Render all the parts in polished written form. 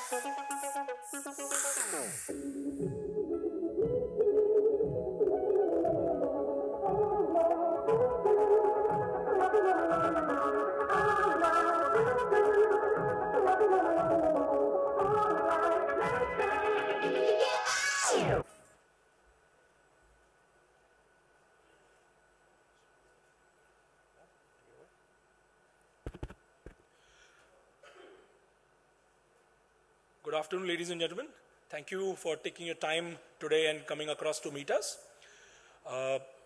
Good afternoon, ladies and gentlemen. Thank you for taking your time today and coming across to meet us.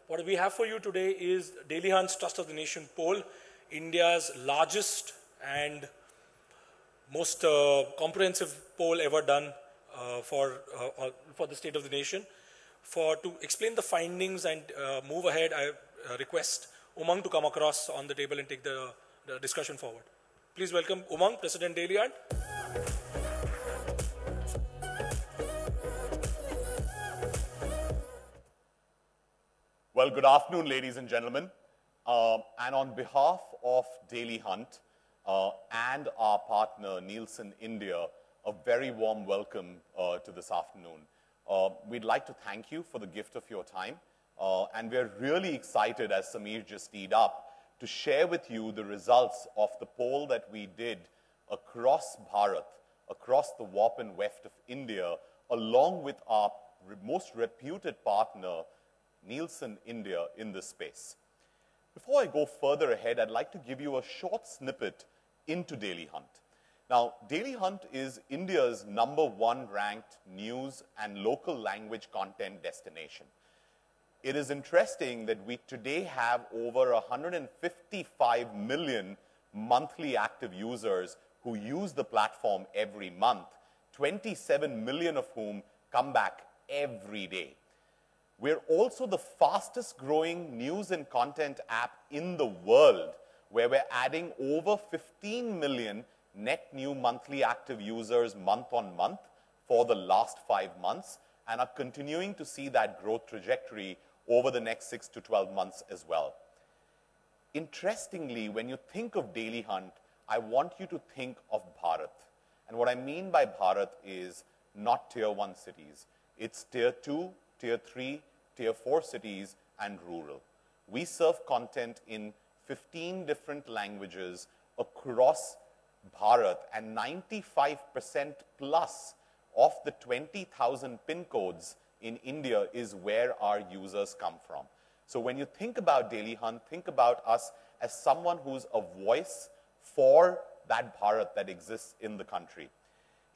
What we have for you today is Dailyhunt's Trust of the Nation poll, India's largest and most comprehensive poll ever done for the state of the nation. To explain the findings and move ahead, I request Umang to come across on the table and take the discussion forward. Please welcome Umang, President Dailyhunt. Well, good afternoon, ladies and gentlemen. And on behalf of Dailyhunt and our partner, Nielsen India, a very warm welcome to this afternoon. We'd like to thank you for the gift of your time. And we're really excited, as Samir just teed up, to share with you the results of the poll that we did across Bharat, across the warp and weft of India, along with our most reputed partner, Nielsen India, in this space. Before I go further ahead, I'd like to give you a short snippet into Dailyhunt. Now, Dailyhunt is India's #1 ranked news and local language content destination. It is interesting that we today have over 155 million monthly active users who use the platform every month, 27 million of whom come back every day. We're also the fastest growing news and content app in the world, where we're adding over 15 million net new monthly active users month on month for the last 5 months, and are continuing to see that growth trajectory over the next 6 to 12 months as well. Interestingly, when you think of Dailyhunt, I want you to think of Bharat. And what I mean by Bharat is not tier 1 cities. It's tier 2, tier 3, tier 4 cities and rural. We serve content in 15 different languages across Bharat, and 95% plus of the 20,000 pin codes in India is where our users come from. So when you think about Dailyhunt, think about us as someone who's a voice for that Bharat that exists in the country.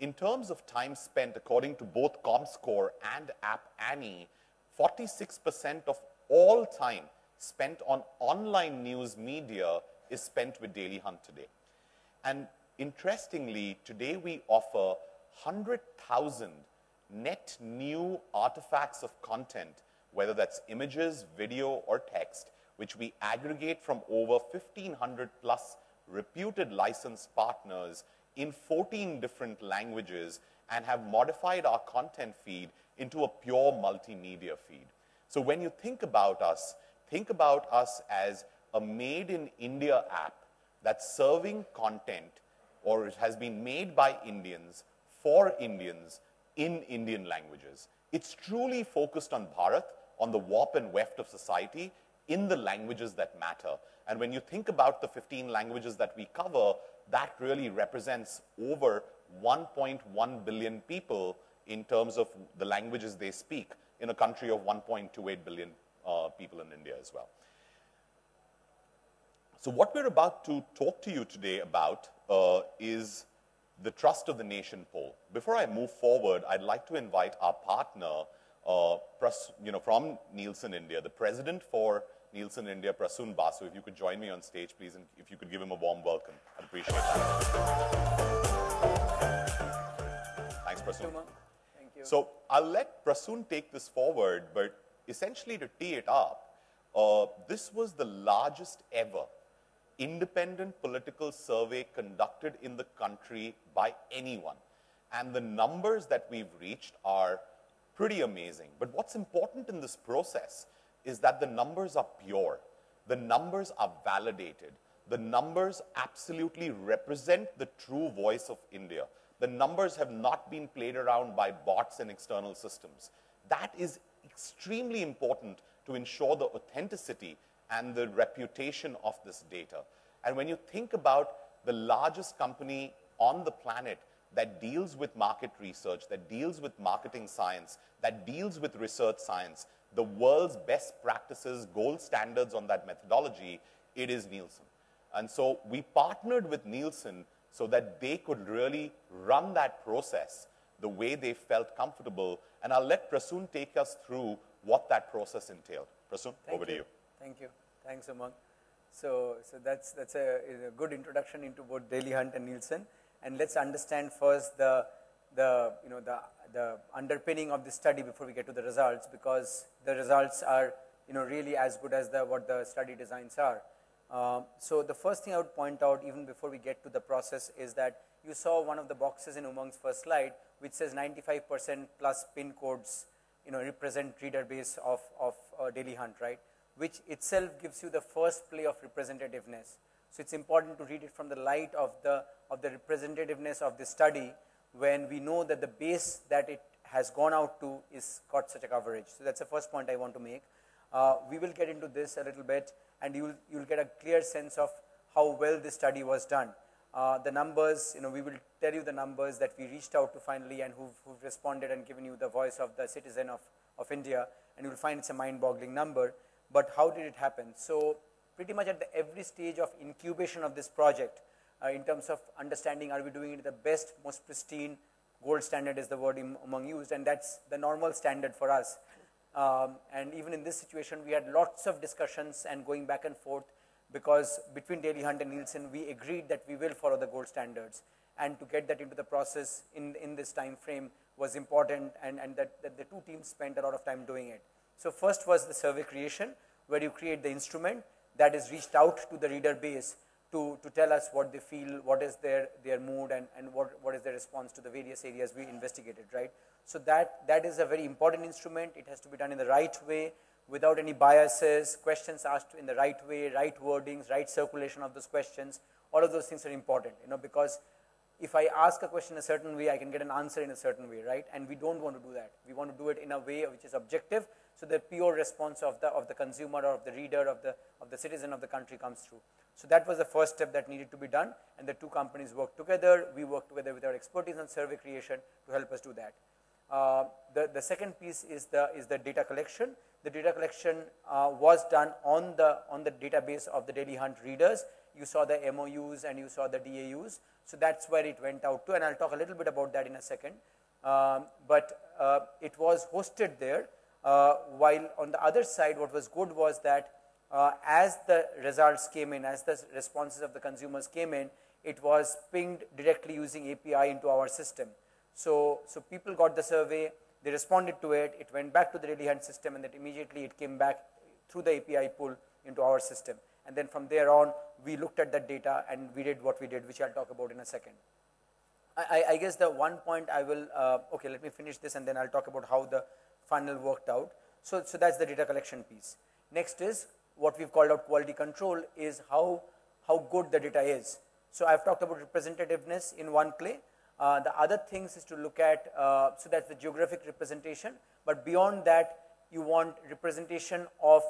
In terms of time spent, according to both ComScore and App Annie, 46% of all time spent on online news media is spent with Dailyhunt today. And interestingly, today we offer 100,000 net new artifacts of content, whether that's images, video, or text, which we aggregate from over 1,500 plus reputed licensed partners in 14 different languages, and have modified our content feed into a pure multimedia feed. So when you think about us as a made in India app that's serving content, or it has been made by Indians for Indians in Indian languages. It's truly focused on Bharat, on the warp and weft of society, in the languages that matter. And when you think about the 15 languages that we cover, that really represents over 1.1 billion people in terms of the languages they speak in a country of 1.28 billion people in India as well. So what we're about to talk to you today about is the Trust of the Nation poll. Before I move forward, I'd like to invite our partner from Nielsen India, the president for Nielsen India, Prasun Basu. If you could join me on stage, please, and if you could give him a warm welcome, I'd appreciate that. Thanks, Prasun. Thank you. So I'll let Prasun take this forward, but essentially to tee it up, this was the largest ever independent political survey conducted in the country by anyone. And the numbers that we've reached are pretty amazing. But what's important in this process is that the numbers are pure. The numbers are validated. the numbers absolutely represent the true voice of India. The numbers have not been played around by bots and external systems. That is extremely important to ensure the authenticity and the reputation of this data. And when you think about the largest company on the planet that deals with market research, that deals with marketing science, that deals with research science, the world's best practices, gold standards on that methodology, it is Nielsen. And so we partnered with Nielsen so that they could really run that process the way they felt comfortable. And I'll let Prasun take us through what that process entailed. Prasun, over to you. Thank you. Thanks, Umang. So that's a good introduction into both Dailyhunt and Nielsen. And let's understand first the underpinning of the study before we get to the results, because the results are really as good as what the study designs are. So the first thing I would point out, even before we get to the process, is that you saw one of the boxes in Umang's first slide, which says 95% plus pin codes, represent reader base of Dailyhunt, right? Which itself gives you the first play of representativeness. So it's important to read it from the light of the representativeness of the study, when we know that the base that it has gone out to is got such a coverage. So that's the first point I want to make. We will get into this a little bit, and you'll get a clear sense of how well this study was done. The numbers, we will tell you the numbers that we reached out to finally and who've responded and given you the voice of the citizen of India, and you'll find it's a mind-boggling number. But how did it happen? So pretty much at every stage of incubation of this project, in terms of understanding, are we doing it the best, most pristine, gold standard is the word Umang used, and that's the normal standard for us. And even in this situation, we had lots of discussions and going back and forth, because between Dailyhunt and Nielsen, we agreed that we will follow the gold standards. And to get that into the process in this time frame was important, and that the two teams spent a lot of time doing it. So first was the survey creation, where you create the instrument that is reached out to the reader base to tell us what they feel, what is their mood, and what is their response to the various areas we investigated, right? So that is a very important instrument. It has to be done in the right way, without any biases, questions asked in the right way, right wordings, right circulation of those questions. All of those things are important, because if I ask a question a certain way, I can get an answer in a certain way, right? And we don't want to do that. We want to do it in a way which is objective, so the pure response of the consumer or of the reader, of the citizen of the country comes through. So that was the first step that needed to be done, and the two companies worked together. We worked together with our expertise on survey creation to help us do that. The second piece is the data collection. The data collection was done on the database of the Dailyhunt readers. You saw the MOUs and you saw the DAUs. So that's where it went out to, and I'll talk a little bit about that in a second. But it was hosted there. While on the other side, what was good was that as the results came in, as the responses of the consumers came in, it was pinged directly using API into our system. So people got the survey, they responded to it, it went back to the Dailyhunt system, and then immediately it came back through the API pull into our system. And then from there on, we looked at that data and we did what we did, which I'll talk about in a second. I guess the one point I will, okay, let me finish this and then I'll talk about how the funnel worked out. So that's the data collection piece. Next is what we've called out quality control, is how good the data is. So I've talked about representativeness in one play. The other things is to look at, so that's the geographic representation, but beyond that, you want representation of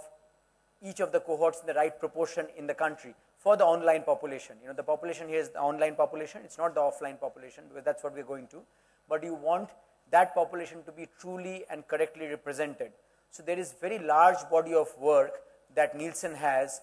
each of the cohorts in the right proportion in the country for the online population. The population here is the online population, it's not the offline population, because that's what we're going to, but you want that population to be truly and correctly represented. So there is very large body of work that Nielsen has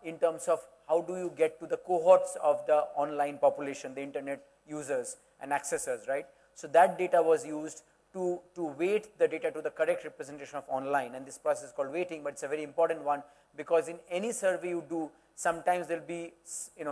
in terms of how do you get to the cohorts of the online population, the internet users and accessors, right? So that data was used to weight the data to the correct representation of online, and this process is called weighting, but it's a very important one, because in any survey you do, sometimes there'll be,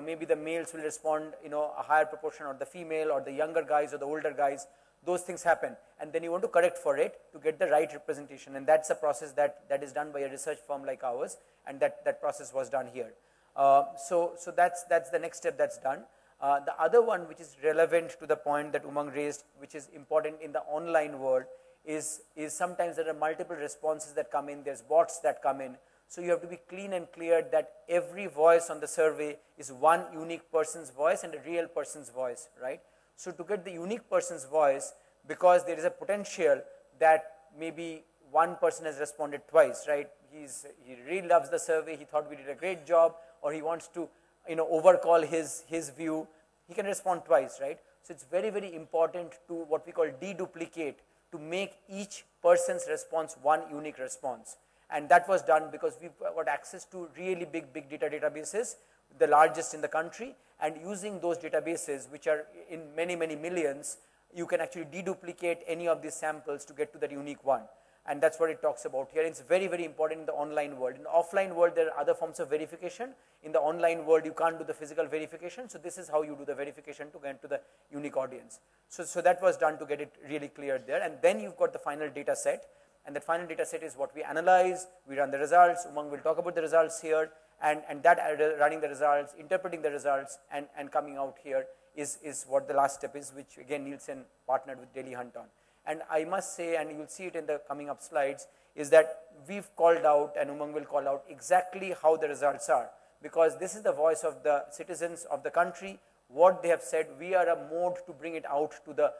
maybe the males will respond, a higher proportion, or the female, or the younger guys, or the older guys. Those things happen, and then you want to correct for it to get the right representation, and that's a process that is done by a research firm like ours, and that process was done here. So that's the next step that's done. The other one, which is relevant to the point that Umang raised, which is important in the online world, is sometimes there are multiple responses that come in, there's bots that come in. So you have to be clean and clear that every voice on the survey is one unique person's voice and a real person's voice, right? So to get the unique person's voice, because there is a potential that maybe one person has responded twice, right? He really loves the survey, he thought we did a great job, or he wants to, overcall his view, he can respond twice, right? So it's very, very important to what we call deduplicate, to make each person's response one unique response. And that was done because we've got access to really big data databases, the largest in the country, and using those databases, which are in many, many millions, you can actually deduplicate any of these samples to get to that unique one. And that's what it talks about here. It's very, very important in the online world. In the offline world, there are other forms of verification. In the online world, you can't do the physical verification. So this is how you do the verification to get to the unique audience. So that was done to get it really clear there. And then you've got the final data set. And that final data set is what we analyze. We run the results. Umang will talk about the results here. And that running the results, interpreting the results, and coming out here is what the last step is, which again Nielsen partnered with Dailyhunt on. And I must say, and you'll see it in the coming up slides, is that we've called out, and Umang will call out exactly how the results are, because this is the voice of the citizens of the country, what they have said. We are a mode to bring it out to the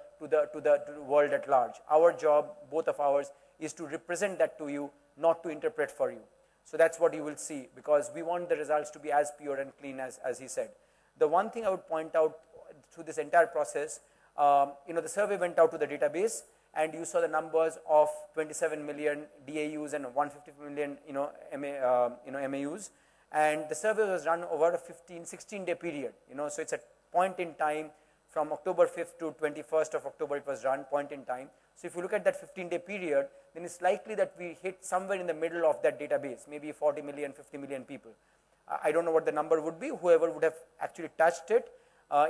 world at large. Our job, both of ours, is to represent that to you, not to interpret for you. So that's what you will see, because we want the results to be as pure and clean as he said. The one thing I would point out through this entire process, the survey went out to the database, and you saw the numbers of 27 million DAUs and 150 million, MAUs. And the survey was run over a 16-day period, so it's a point in time from October 5th to 21st of October it was run, point in time. So if you look at that 15-day period, then it's likely that we hit somewhere in the middle of that database, maybe 40 million, 50 million people. I don't know what the number would be, whoever would have actually touched it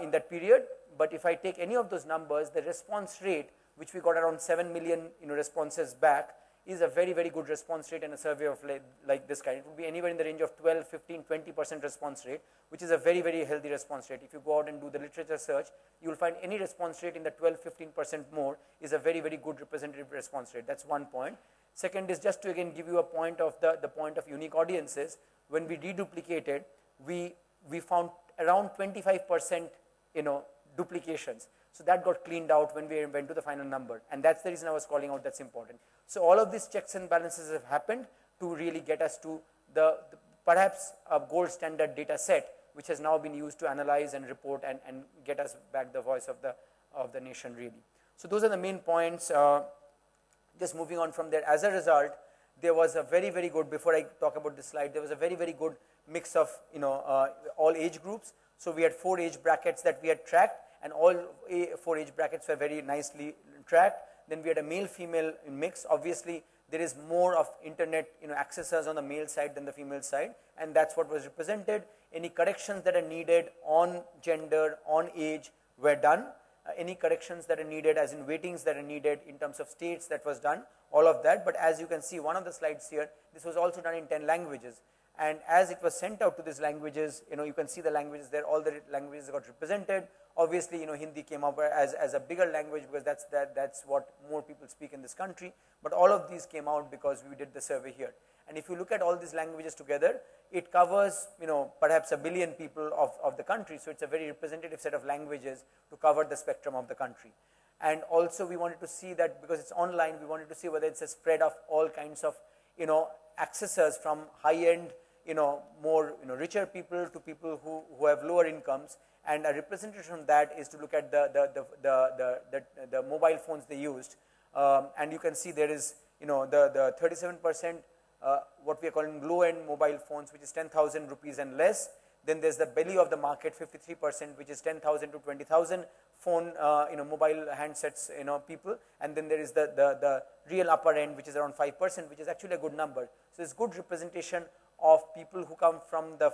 in that period. But if I take any of those numbers, the response rate, which we got around 7 million responses back, is a very, very good response rate in a survey of like this kind. It would be anywhere in the range of 12, 15, 20% response rate, which is a very, very healthy response rate. If you go out and do the literature search, you will find any response rate in the 12, 15% more is a very, very good representative response rate. That's one point. Second is just to again give you a point of the point of unique audiences. When we deduplicated, we found around 25% duplications. So that got cleaned out when we went to the final number. And that's the reason I was calling out that's important. So all of these checks and balances have happened to really get us to the perhaps a gold standard data set, which has now been used to analyze and report and get us back the voice of the nation really. So those are the main points. Just moving on from there, as a result, there was a very, very good, before I talk about this slide, there was a very, very good mix of all age groups. So we had 4 age brackets that we had tracked, and all 4 age brackets were very nicely tracked. Then we had a male-female mix. Obviously, there is more of internet accessors on the male side than the female side, and that's what was represented. Any corrections that are needed on gender, on age were done. Any corrections that are needed, as in weightings that are needed in terms of states, that was done, all of that. But as you can see, one of the slides here, this was also done in 10 languages. And as it was sent out to these languages, you can see the languages there, all the languages got represented. Obviously, Hindi came up as a bigger language because that's what more people speak in this country. But all of these came out because we did the survey here. And if you look at all these languages together, it covers, perhaps 1 billion people of the country. So it's a very representative set of languages to cover the spectrum of the country. And also we wanted to see that, because it's online, we wanted to see whether it's a spread of all kinds of, accessors from high-end, more, richer people to people who have lower incomes. And a representation from that is to look at the mobile phones they used. And you can see there is, the 37%, what we are calling low-end mobile phones, which is 10,000 rupees and less. Then there's the belly of the market, 53%, which is 10,000 to 20,000 phone, mobile handsets, people. And then there is the real upper end, which is around 5%, which is actually a good number. So it's good representation of people who come from the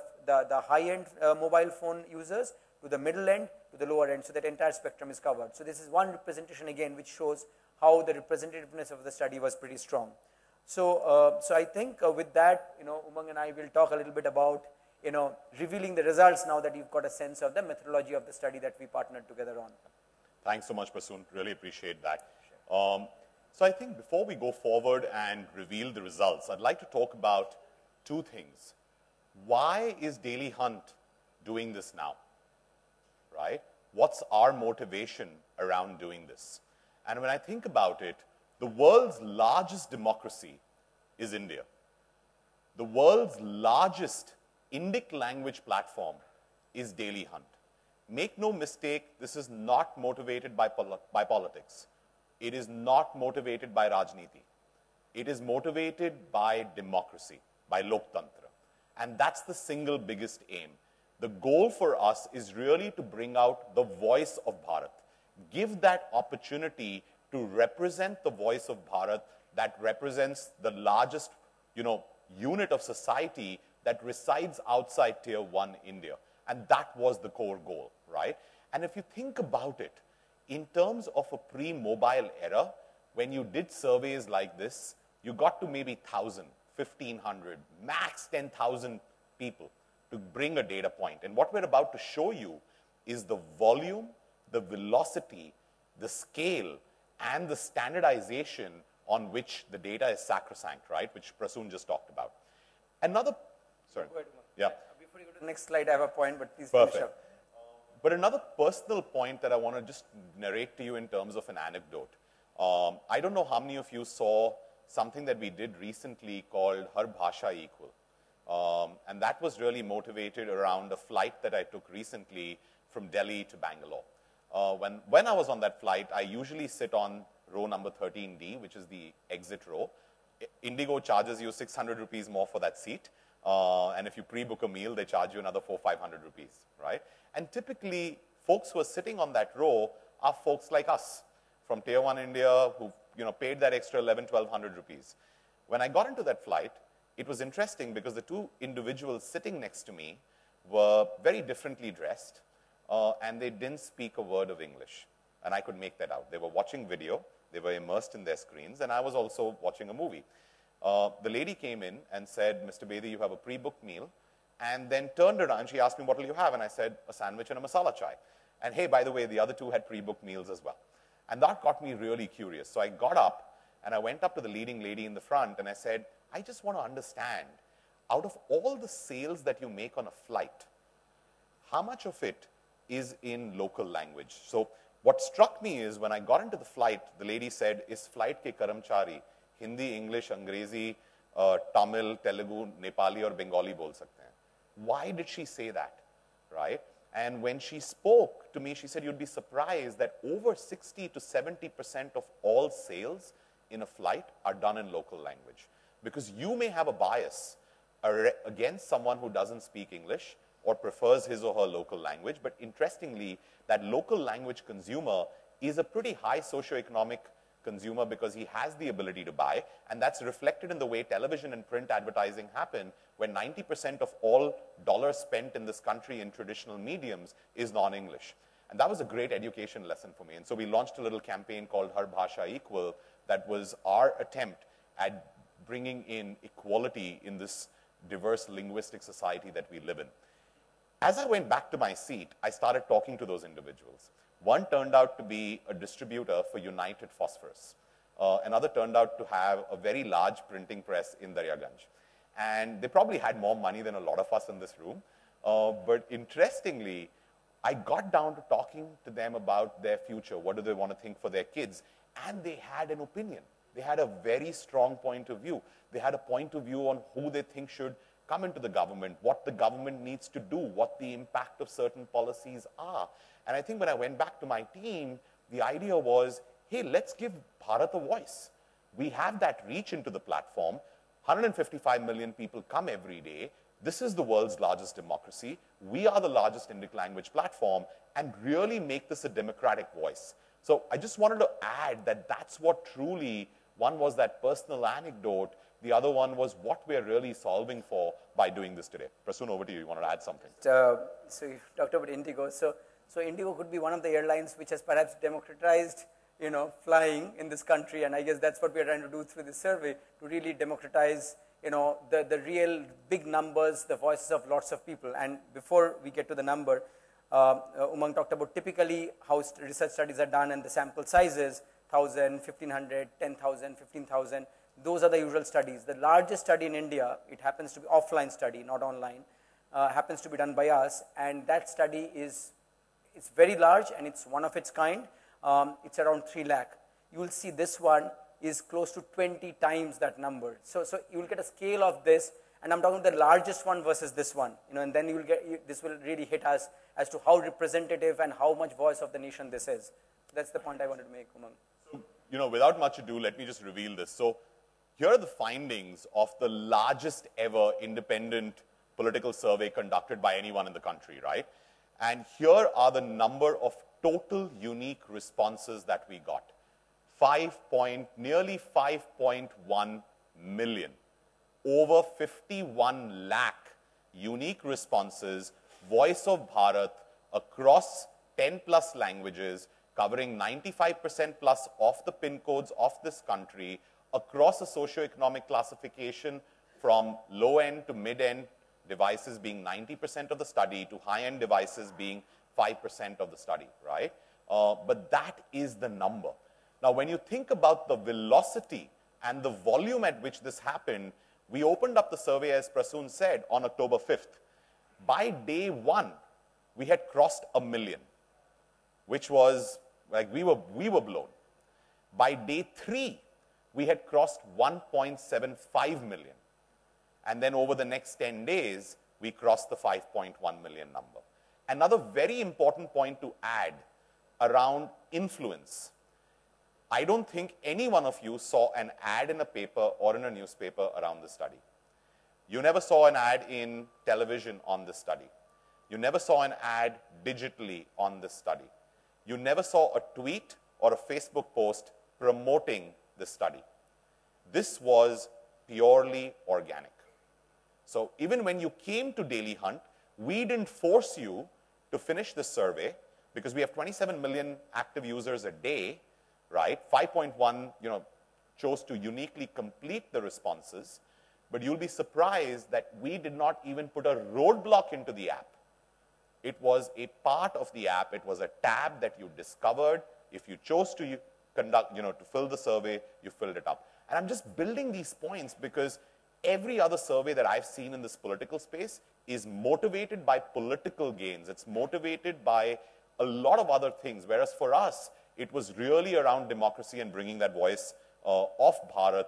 high-end mobile phone users to the middle end to the lower end. So that entire spectrum is covered. So this is one representation again, which shows how the representativeness of the study was pretty strong. So I think with that, Umang and I will talk a little bit about revealing the results now that you've got a sense of the methodology of the study that we partnered together on. Thanks so much, Prasun. Really appreciate that. So I think before we go forward and reveal the results, I'd like to talk about two things. Why is Dailyhunt doing this now, right? What's our motivation around doing this? And when I think about it, the world's largest democracy is India. The world's largest Indic language platform is Dailyhunt. Make no mistake, this is not motivated by politics. It is not motivated by Rajniti. It is motivated by democracy, by Loktantra. And that's the single biggest aim. The goal for us is really to bring out the voice of Bharat. Give that opportunity to represent the voice of Bharat that represents the largest, unit of society that resides outside Tier 1 India. And that was the core goal, right? And if you think about it, in terms of a pre-mobile era, when you did surveys like this, you got to maybe 1,000, 1,500, max 10,000 people to bring a data point. And what we're about to show you is the volume, the velocity, the scale, and the standardization on which the data is sacrosanct, right? Which Prasun just talked about. Sorry. Yeah. Before you go to the next slide, I have a point, but please Perfect. finish up. But another personal point that I want to just narrate to you in terms of an anecdote. I don't know how many of you saw something that we did recently called Har Bhasha Equal. And that was really motivated around a flight that I took recently from Delhi to Bangalore. When I was on that flight, I usually sit on row number 13D, which is the exit row. Indigo charges you 600 rupees more for that seat. And if you pre-book a meal, they charge you another 400-500 rupees, right? And typically, folks who are sitting on that row are folks like us from Tier 1 India who paid that extra 1,100-1,200 rupees. When I got into that flight, it was interesting because the two individuals sitting next to me were very differently dressed, and they didn't speak a word of English. And I could make that out. They were watching video, they were immersed in their screens, and I was also watching a movie. The lady came in and said, Mr. Bedi, you have a pre-booked meal, and then turned around. She asked me, what will you have? And I said, a sandwich and a masala chai. And hey, by the way, the other two had pre-booked meals as well. And that got me really curious. So I got up, and I went up to the leading lady in the front, and I said, I just want to understand, out of all the sales that you make on a flight, how much of it is in local language? So what struck me is when I got into the flight, the lady said, is flight ke karamchari Hindi, English, Angrezi, Tamil, Telugu, Nepali or Bengali bol sakte hain? Why did she say that, right? And when she spoke to me, she said, you'd be surprised that over 60 to 70% of all sales in a flight are done in local language. Because you may have a bias against someone who doesn't speak English or prefers his or her local language, but interestingly, that local language consumer is a pretty high socioeconomic consumer because he has the ability to buy, and that's reflected in the way television and print advertising happen, where 90% of all dollars spent in this country in traditional mediums is non-English. And that was a great education lesson for me. And so we launched a little campaign called Har Bhasha Equal that was our attempt at bringing in equality in this diverse linguistic society that we live in. As I went back to my seat, I started talking to those individuals. One turned out to be a distributor for United Phosphorus. Another turned out to have a very large printing press in Daryaganj. And they probably had more money than a lot of us in this room. But interestingly, I got down to talking to them about their future. What do they want to think for their kids? And they had an opinion. They had a very strong point of view. They had a point of view on who they think should come into the government, what the government needs to do, what the impact of certain policies are. And I think when I went back to my team, the idea was, hey, let's give Bharat a voice. We have that reach into the platform. 155 million people come every day. This is the world's largest democracy. We are the largest Indic language platform, and really make this a democratic voice. So I just wanted to add that that's what truly, one was that personal anecdote, the other one was what we're really solving for by doing this today. Prasun, over to you. You wanted to add something? So you talked about Indigo. So Indigo could be one of the airlines which has perhaps democratized, flying in this country, and I guess that's what we're trying to do through this survey, to really democratize, the real big numbers, the voices of lots of people. And before we get to the number, Umang talked about typically how research studies are done and the sample sizes, 1,000, 1,500, 10,000, 15,000. those are the usual studies. The largest study in India, it happens to be offline study, not online, happens to be done by us, and that study is it's very large and it's one of its kind. It's around 3 lakh. You will see this one is close to 20 times that number. So you will get a scale of this, and I'm talking about the largest one versus this one, and then you will get, this will really hit us as to how representative and how much voice of the nation this is. That's the point I wanted to make, Umang. So, without much ado, let me just reveal this. So, here are the findings of the largest ever independent political survey conducted by anyone in the country, right? And here are the number of total unique responses that we got. Nearly 5.1 million. Over 51 lakh unique responses, Voice of Bharat across 10 plus languages, covering 95% plus of the PIN codes of this country, across a socioeconomic classification from low-end to mid-end devices being 90% of the study to high-end devices being 5% of the study, right? But that is the number. Now, when you think about the velocity and the volume at which this happened, we opened up the survey, as Prasun said, on October 5th. By day 1, we had crossed 1 million, which was like we were blown. By day 3, we had crossed 1.75 million. And then over the next 10 days, we crossed the 5.1 million number. Another very important point to add around influence. I don't think any one of you saw an ad in a paper or in a newspaper around this study. You never saw an ad in television on this study. You never saw an ad digitally on this study. You never saw a tweet or a Facebook post promoting this study. This was purely organic. So even when you came to Dailyhunt, we didn't force you to finish this survey because we have 27 million active users a day, right? 5.1, chose to uniquely complete the responses. But you'll be surprised that we did not even put a roadblock into the app. It was a part of the app. It was a tab that you discovered. If you chose to conduct, to fill the survey, you filled it up. And I'm just building these points because every other survey that I've seen in this political space is motivated by political gains. It's motivated by a lot of other things, whereas for us, it was really around democracy and bringing that voice of Bharat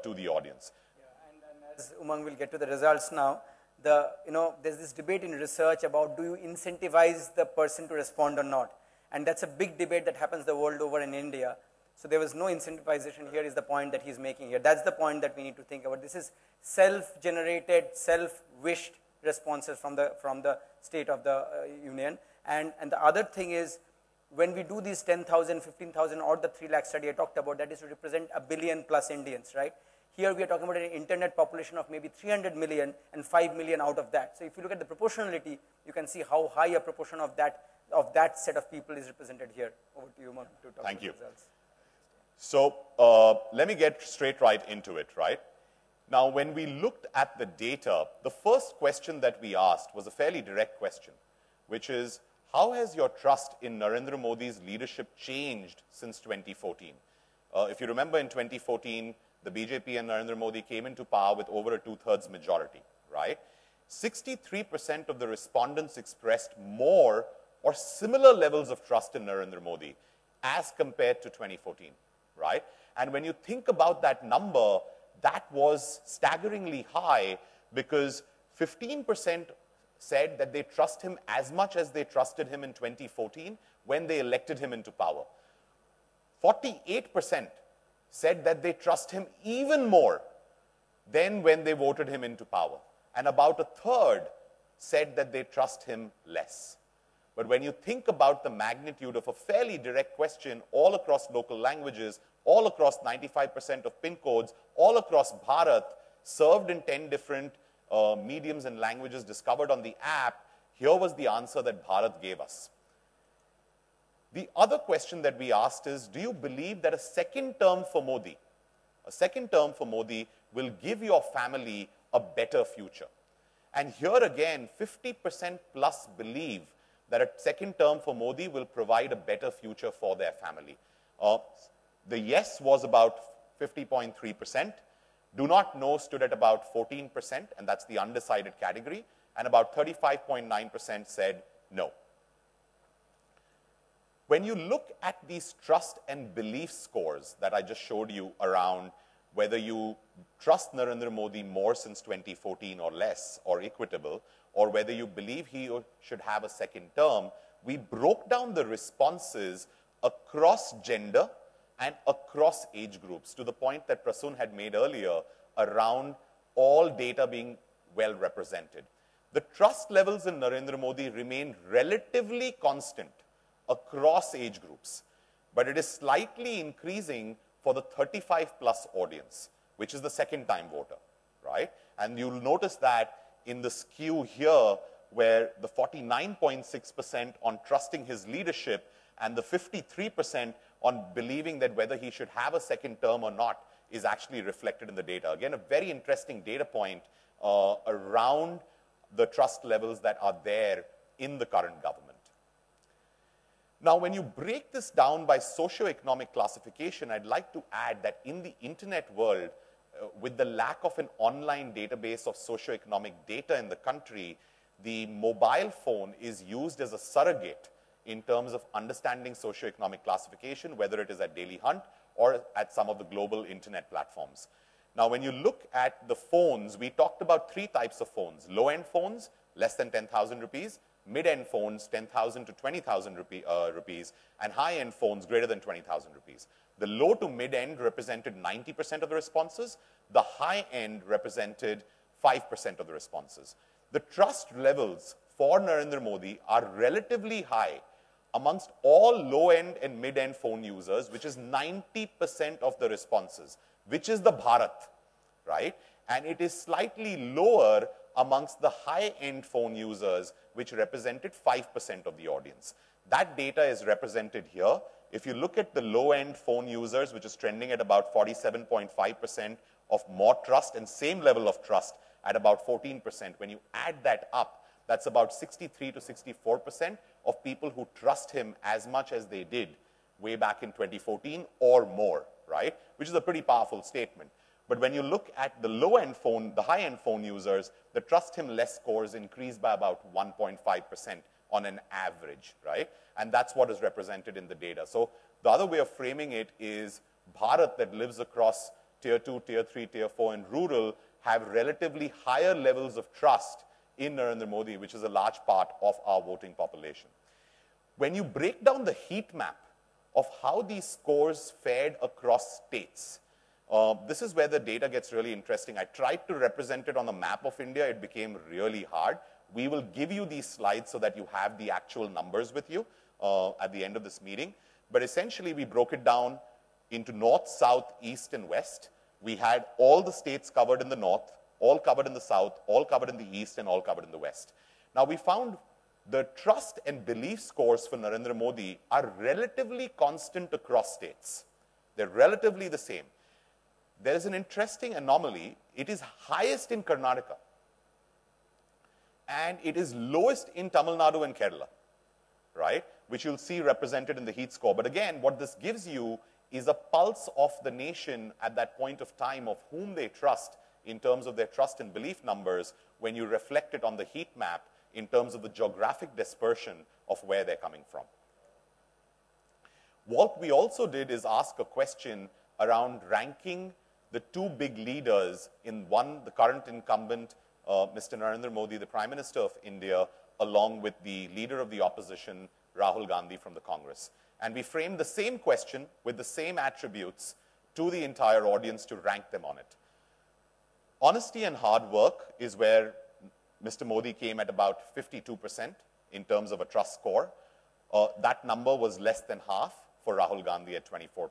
to the audience. Yeah, and as Umang will get to the results now, there's this debate in research about do you incentivize the person to respond or not? And that's a big debate that happens the world over in India. So there was no incentivization here is the point that he's making here. That's the point that we need to think about. This is self-generated, self-wished responses from the state of the union. And the other thing is, when we do these 10,000, 15,000 or the 3 lakh study I talked about, that is to represent 1 billion plus Indians, right? Here we are talking about an internet population of maybe 300 million and 5 million out of that. So if you look at the proportionality, you can see how high a proportion of that set of people is represented here. Over to you, Umang, to talk about the results. So let me get straight right into it, right? Now, when we looked at the data, the first question that we asked was a fairly direct question, which is, how has your trust in Narendra Modi's leadership changed since 2014? If you remember, in 2014, the BJP and Narendra Modi came into power with over a 2/3 majority, right? 63% of the respondents expressed more or similar levels of trust in Narendra Modi as compared to 2014, right? And when you think about that number, that was staggeringly high because 15% said that they trust him as much as they trusted him in 2014 when they elected him into power. 48% said that they trust him even more than when they voted him into power. And about a third said that they trust him less. But when you think about the magnitude of a fairly direct question all across local languages, all across 95% of PIN codes, all across Bharat, served in 10 different mediums and languages discovered on the app, here was the answer that Bharat gave us. The other question that we asked is, do you believe that a second term for Modi will give your family a better future? And here again, 50% plus believe that a second term for Modi will provide a better future for their family. The yes was about 50.3%, Do not know stood at about 14%, and that's the undecided category, and about 35.9% said no. When you look at these trust and belief scores that I just showed you around whether you trust Narendra Modi more since 2014 or less, or equitable, or whether you believe he should have a second term, we broke down the responses across gender and across age groups, to the point that Prasun had made earlier around all data being well represented. The trust levels in Narendra Modi remain relatively constant across age groups, but it is slightly increasing for the 35 plus audience, which is the second time voter, right? And you'll notice that in the skew here, where the 49.6% on trusting his leadership and the 53% on believing that whether he should have a second term or not is actually reflected in the data. Again, a very interesting data point around the trust levels that are there in the current government. Now, when you break this down by socioeconomic classification, I'd like to add that in the internet world, with the lack of an online database of socioeconomic data in the country, the mobile phone is used as a surrogate in terms of understanding socioeconomic classification, whether it is at Dailyhunt or at some of the global internet platforms. Now, when you look at the phones, we talked about three types of phones: low-end phones, less than 10,000 rupees, mid-end phones, 10,000 to 20,000 rupees, and high-end phones greater than 20,000 rupees. The low to mid-end represented 90% of the responses. The high-end represented 5% of the responses. The trust levels for Narendra Modi are relatively high amongst all low-end and mid-end phone users, which is 90% of the responses, which is the Bharat, right? And it is slightly lower amongst the high-end phone users, which represented 5% of the audience. That data is represented here. If you look at the low-end phone users, which is trending at about 47.5% of more trust and same level of trust at about 14%, when you add that up, that's about 63 to 64% of people who trust him as much as they did way back in 2014 or more, right? Which is a pretty powerful statement. But when you look at the low-end phone, the high-end phone users, the trust him less scores increased by about 1.5% on an average, right? And that's what is represented in the data. So the other way of framing it is Bharat that lives across tier 2, tier 3, tier 4 and rural have relatively higher levels of trust in Narendra Modi, which is a large part of our voting population. When you break down the heat map of how these scores fared across states, this is where the data gets really interesting. I tried to represent it on the map of India. It became really hard. We will give you these slides so that you have the actual numbers with you at the end of this meeting. But essentially, we broke it down into north, south, east, and west. We had all the states covered in the north, all covered in the south, all covered in the east, and all covered in the west. Now, we found the trust and belief scores for Narendra Modi are relatively constant across states. They're relatively the same. There is an interesting anomaly. It is highest in Karnataka, and it is lowest in Tamil Nadu and Kerala, right? Which you'll see represented in the heat score. But again, what this gives you is a pulse of the nation at that point of time of whom they trust in terms of their trust and belief numbers when you reflect it on the heat map in terms of the geographic dispersion of where they're coming from. What we also did is ask a question around ranking the two big leaders in one, the current incumbent, Mr. Narendra Modi, the Prime Minister of India, along with the leader of the opposition, Rahul Gandhi from the Congress. And we framed the same question with the same attributes to the entire audience to rank them on it. Honesty and hard work is where Mr. Modi came at about 52% in terms of a trust score. That number was less than half for Rahul Gandhi at 24%.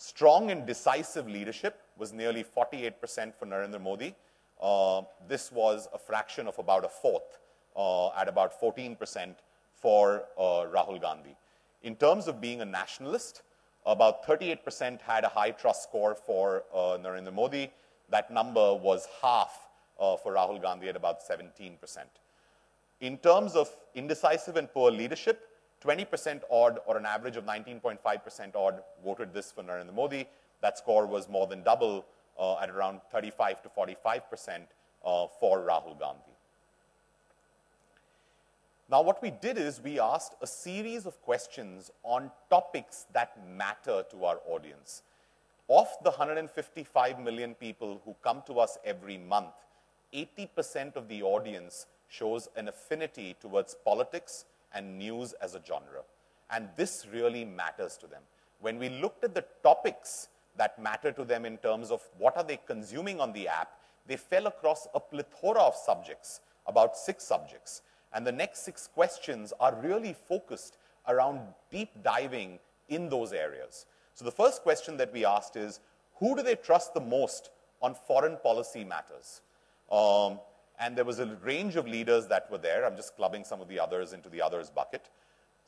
Strong and decisive leadership was nearly 48% for Narendra Modi. This was a fraction of about a fourth at about 14% for Rahul Gandhi. In terms of being a nationalist, about 38% had a high trust score for Narendra Modi. That number was half for Rahul Gandhi at about 17%. In terms of indecisive and poor leadership, 20% odd, or an average of 19.5% odd, voted this for Narendra Modi. That score was more than double at around 35 to 45% for Rahul Gandhi. Now, what we did is we asked a series of questions on topics that matter to our audience. Of the 155 million people who come to us every month, 80% of the audience shows an affinity towards politics and news as a genre. And this really matters to them. When we looked at the topics that matter to them in terms of what are they consuming on the app, they fell across a plethora of subjects, about 6 subjects. And the next 6 questions are really focused around deep diving in those areas. So the first question that we asked is, who do they trust the most on foreign policy matters? And there was a range of leaders that were there. I'm just clubbing some of the others into the others bucket.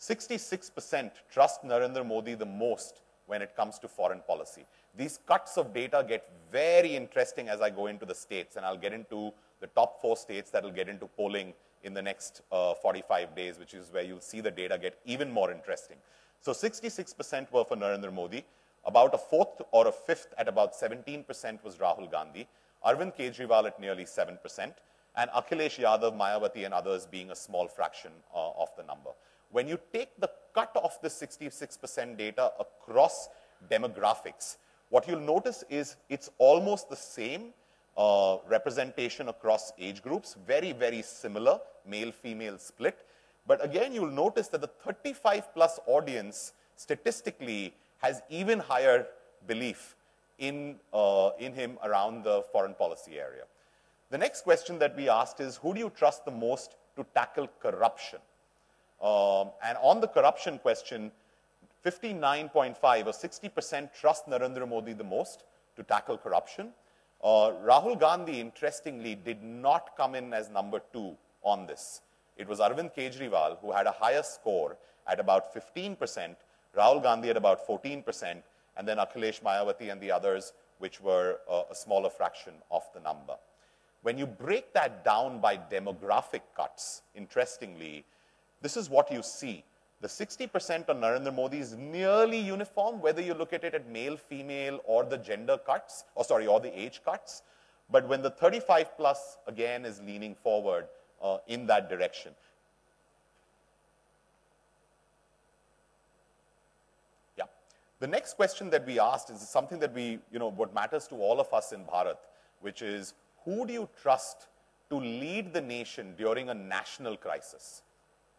66% trust Narendra Modi the most when it comes to foreign policy. These cuts of data get very interesting as I go into the states, and I'll get into the top 4 states that will get into polling in the next 45 days, which is where you'll see the data get even more interesting. So 66% were for Narendra Modi. About a 4th or a 5th at about 17% was Rahul Gandhi. Arvind Kejriwal at nearly 7%. And Akhilesh Yadav, Mayawati and others being a small fraction of the number. When you take the cut of the 66% data across demographics, what you'll notice is it's almost the same representation across age groups, very, very similar, male-female split. But again, you'll notice that the 35-plus audience statistically has even higher belief in him around the foreign policy area. The next question that we asked is, who do you trust the most to tackle corruption? And on the corruption question, 59.5 or 60% trust Narendra Modi the most to tackle corruption. Rahul Gandhi, interestingly, did not come in as number 2 on this. It was Arvind Kejriwal who had a higher score at about 15%, Rahul Gandhi at about 14%, and then Akhilesh, Mayawati and the others, which were a smaller fraction of the number. When you break that down by demographic cuts, interestingly, this is what you see. The 60% on Narendra Modi is nearly uniform, whether you look at it at male, female, or the gender cuts, or the age cuts. But when the 35 plus, again, is leaning forward in that direction. Yeah. The next question that we asked is something that what matters to all of us in Bharat, which is, who do you trust to lead the nation during a national crisis,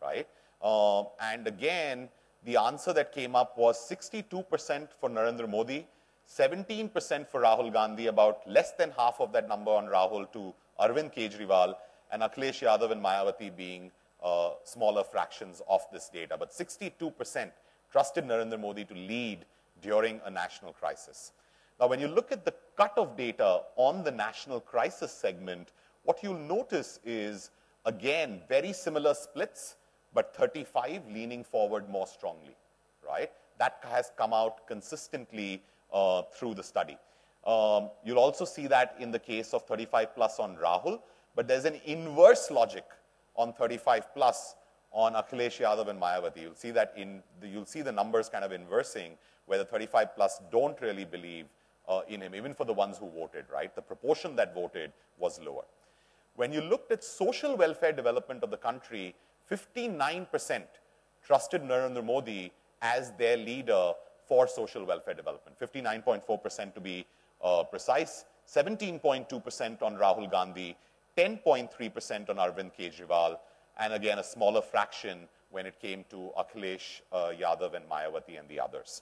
right? And again, the answer that came up was 62% for Narendra Modi, 17% for Rahul Gandhi, about less than half of that number on Rahul to Arvind Kejriwal, and Akhilesh Yadav and Mayawati being smaller fractions of this data. But 62% trusted Narendra Modi to lead during a national crisis. Now, when you look at the cut of data on the national crisis segment, what you'll notice is, again, very similar splits, but 35 leaning forward more strongly, right? That has come out consistently through the study. You'll also see that in the case of 35 plus on Rahul, but there's an inverse logic on 35 plus on Akhilesh Yadav and Mayawati. You'll see that you'll see the numbers kind of inversing, where the 35 plus don't really believe in him, even for the ones who voted, right? The proportion that voted was lower. When you looked at social welfare development of the country, 59% trusted Narendra Modi as their leader for social welfare development, 59.4% to be precise, 17.2% on Rahul Gandhi, 10.3% on Arvind Kejriwal, and again, a smaller fraction when it came to Akhilesh Yadav and Mayawati and the others.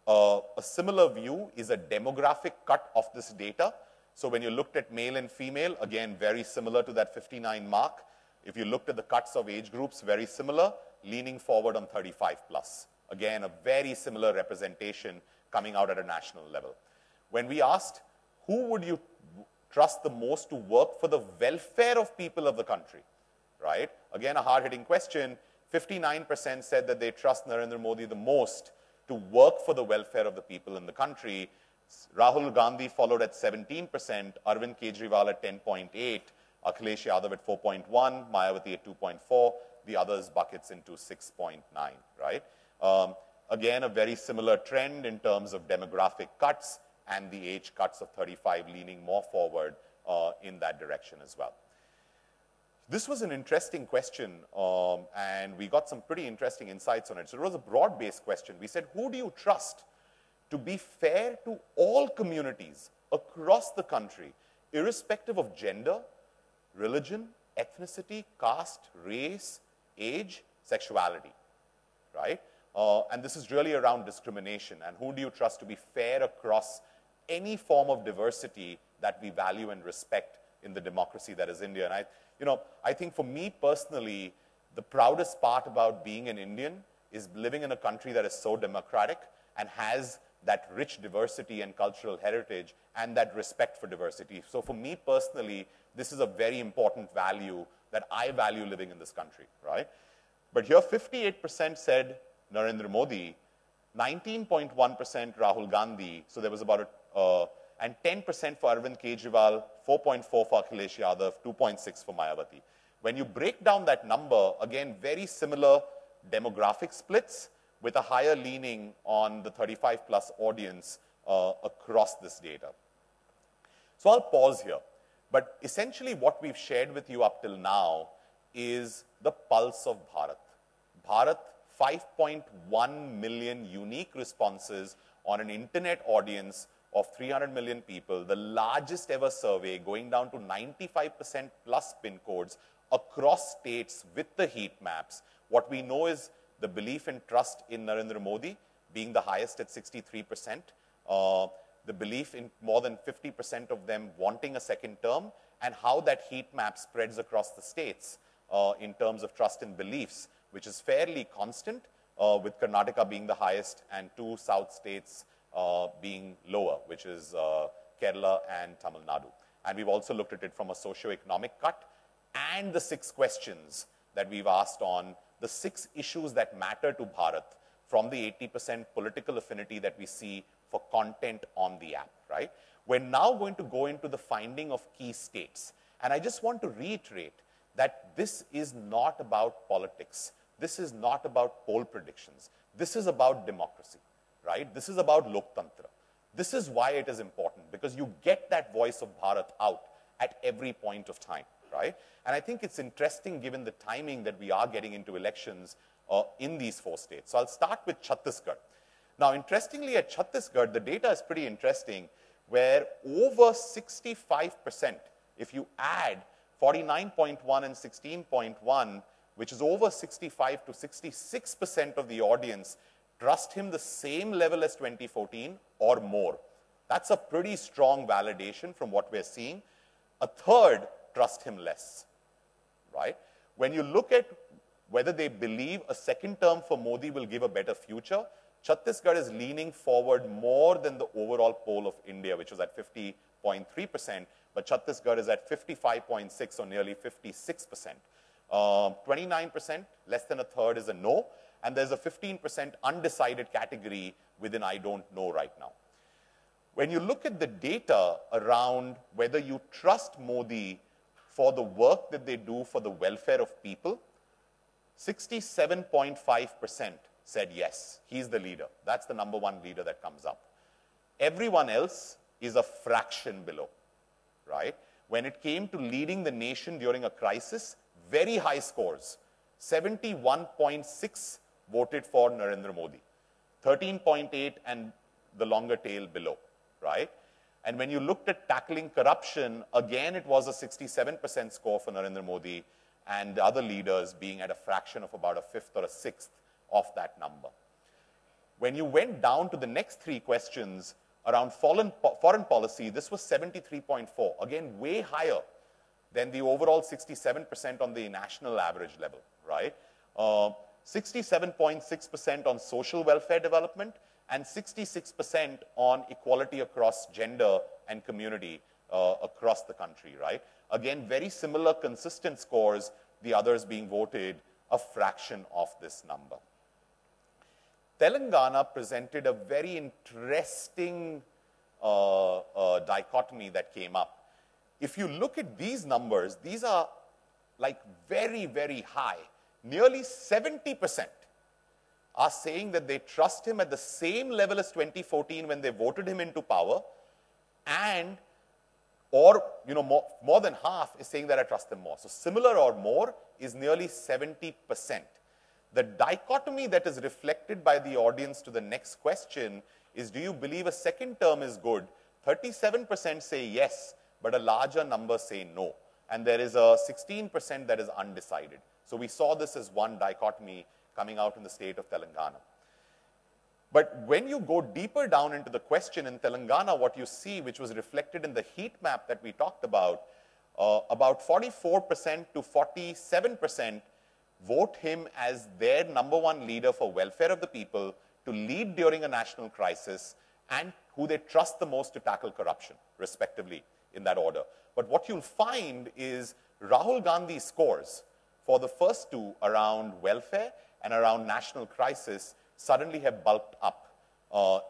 A similar view is a demographic cut of this data. So when you looked at male and female, again, very similar to that 59 mark. If you looked at the cuts of age groups, very similar, leaning forward on 35 plus. Again, a very similar representation coming out at a national level. When we asked, who would you trust the most to work for the welfare of people of the country, right? Again, a hard-hitting question. 59% said that they trust Narendra Modi the most to work for the welfare of the people in the country. Rahul Gandhi followed at 17%, Arvind Kejriwal at 10.8%, Akhilesh Yadav at 4.1%, Mayawati at 2.4%, the others buckets into 6.9%, right? Again, a very similar trend in terms of demographic cuts and the age cuts of 35 leaning more forward in that direction as well. This was an interesting question, and we got some pretty interesting insights on it. So it was a broad-based question. We said, who do you trust to be fair to all communities across the country, irrespective of gender, religion, ethnicity, caste, race, age, sexuality, right? And this is really around discrimination, and who do you trust to be fair across any form of diversity that we value and respect in the democracy that is India. And I think for me personally, the proudest part about being an Indian is living in a country that is so democratic and has that rich diversity and cultural heritage and that respect for diversity. So for me personally, this is a very important value that I value living in this country, right? But here 58% said Narendra Modi, 19.1% Rahul Gandhi, so there was about and 10% for Arvind Kejriwal, 4.4 for Akhilesh Yadav, 2.6 for Mayawati. When you break down that number, again, very similar demographic splits with a higher leaning on the 35 plus audience across this data. So I'll pause here. But essentially what we've shared with you up till now is the pulse of Bharat. Bharat, 5.1 million unique responses on an internet audience of 300 million people, the largest ever survey, going down to 95% plus pin codes across states with the heat maps. What we know is the belief and trust in Narendra Modi being the highest at 63%, the belief in more than 50% of them wanting a second term, and how that heat map spreads across the states in terms of trust and beliefs, which is fairly constant, with Karnataka being the highest and 2 south states being lower, which is Kerala and Tamil Nadu. And we've also looked at it from a socio-economic cut, and the 6 questions that we've asked on the 6 issues that matter to Bharat from the 80% political affinity that we see for content on the app, right? We're now going to go into the finding of key states. And I just want to reiterate that this is not about politics. This is not about poll predictions. This is about democracy, right? This is about Loktantra. This is why it is important, because you get that voice of Bharat out at every point of time, right? And I think it's interesting given the timing that we are getting into elections in these 4 states. So I'll start with Chhattisgarh. Now, interestingly, at Chhattisgarh, the data is pretty interesting, where over 65%, if you add 49.1 and 16.1, which is over 65 to 66% of the audience, trust him the same level as 2014 or more. That's a pretty strong validation from what we're seeing. A third trust him less, right? When you look at whether they believe a second term for Modi will give a better future, Chhattisgarh is leaning forward more than the overall poll of India, which was at 50.3%, but Chhattisgarh is at 55.6 or nearly 56%. 29%, less than a third, is a no, and there's a 15% undecided category within I don't know right now. When you look at the data around whether you trust Modi for the work that they do for the welfare of people, 67.5% said yes, he's the leader. That's the #1 leader that comes up. Everyone else is a fraction below, right? When it came to leading the nation during a crisis, very high scores. 71.6 voted for Narendra Modi, 13.8 and the longer tail below, right? And when you looked at tackling corruption, again, it was a 67% score for Narendra Modi, and the other leaders being at a fraction of about a 5th or a 6th of that number. When you went down to the next 3 questions around foreign policy, this was 73.4, again, way higher than the overall 67% on the national average level, right? 67.6% on social welfare development and 66% on equality across gender and community across the country, right? Again, very similar consistent scores, the others being voted a fraction of this number. Telangana presented a very interesting dichotomy that came up. If you look at these numbers, these are like very, very high. Nearly 70% are saying that they trust him at the same level as 2014 when they voted him into power, and or more than half is saying that I trust him more. So similar or more is nearly 70%. The dichotomy that is reflected by the audience to the next question is, do you believe a second term is good? 37% say yes, but a larger number say no. And there is a 16% that is undecided. So we saw this as one dichotomy coming out in the state of Telangana. But when you go deeper down into the question in Telangana, what you see, which was reflected in the heat map that we talked about 44% to 47% vote him as their #1 leader for welfare of the people, to lead during a national crisis, and who they trust the most to tackle corruption, respectively, in that order. But what you'll find is Rahul Gandhi's scores for the first two around welfare and around national crisis suddenly have bulked up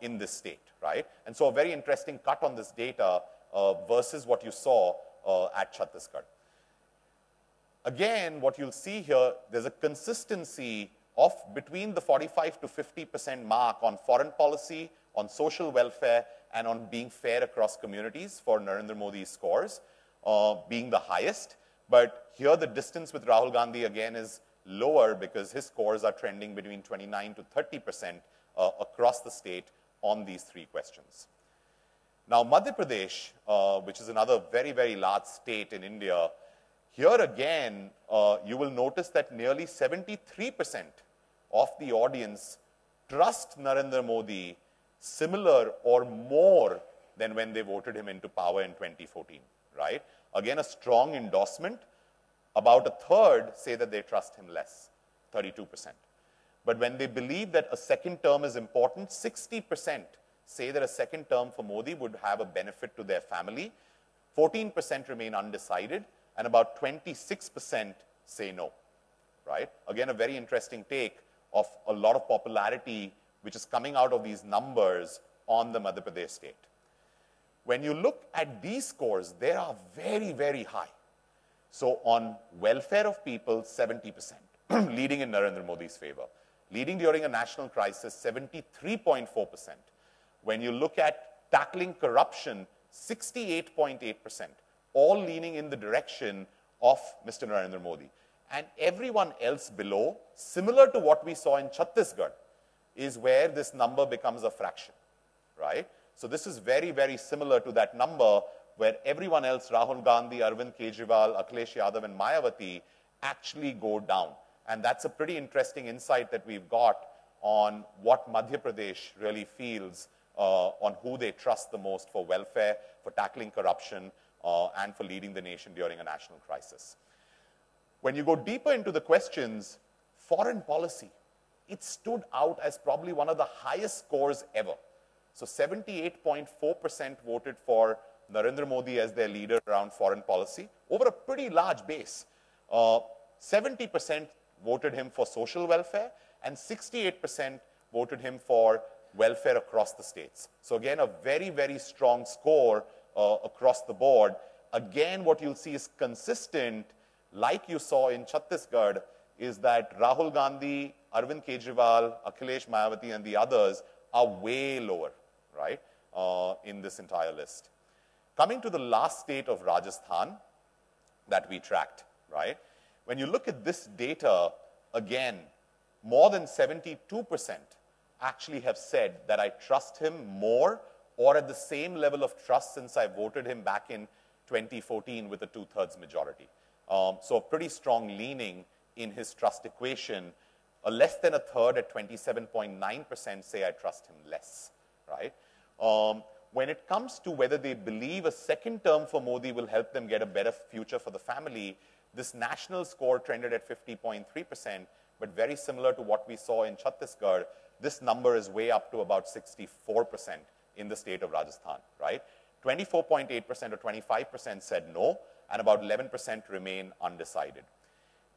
in this state, right? And so a very interesting cut on this data versus what you saw at Chhattisgarh. Again, what you'll see here, there's a consistency of between the 45 to 50% mark on foreign policy, on social welfare, and on being fair across communities for Narendra Modi's scores being the highest. But here the distance with Rahul Gandhi again is lower because his scores are trending between 29 to 30% across the state on these three questions. Now, Madhya Pradesh, which is another very, very large state in India, here again, you will notice that nearly 73% of the audience trust Narendra Modi similar or more than when they voted him into power in 2014, right? Again, a strong endorsement. About a third say that they trust him less, 32%. But when they believe that a second term is important, 60% say that a second term for Modi would have a benefit to their family, 14% remain undecided, and about 26% say no, right? Again, a very interesting take of a lot of popularity which is coming out of these numbers on the Madhya Pradesh state. When you look at these scores, they are very, very high. So on welfare of people, 70%, leading in Narendra Modi's favor. Leading during a national crisis, 73.4%. When you look at tackling corruption, 68.8%, all leaning in the direction of Mr. Narendra Modi. And everyone else below, similar to what we saw in Chhattisgarh, is where this number becomes a fraction, right? So this is very, very similar to that number where everyone else, Rahul Gandhi, Arvind Kejriwal, Akhilesh Yadav, and Mayawati, actually go down. And that's a pretty interesting insight that we've got on what Madhya Pradesh really feels on who they trust the most for welfare, for tackling corruption, and for leading the nation during a national crisis. When you go deeper into the questions, foreign policy, it stood out as probably one of the highest scores ever. So 78.4% voted for Narendra Modi as their leader around foreign policy, over a pretty large base. 70% voted him for social welfare, and 68% voted him for welfare across the states. So again, a very, very strong score across the board. Again, what you'll see is consistent, like you saw in Chhattisgarh, is that Rahul Gandhi, Arvind Kejriwal, Akhilesh Mayawati, and the others are way lower, right, in this entire list. Coming to the last state of Rajasthan that we tracked, right? When you look at this data, again, more than 72% actually have said that I trust him more or at the same level of trust since I voted him back in 2014 with a 2/3 majority. So a pretty strong leaning in his trust equation. Less than a third at 27.9% say I trust him less, right? When it comes to whether they believe a second term for Modi will help them get a better future for the family, this national score trended at 50.3%, but very similar to what we saw in Chhattisgarh, this number is way up to about 64% in the state of Rajasthan, right? 24.8% or 25% said no, and about 11% remain undecided.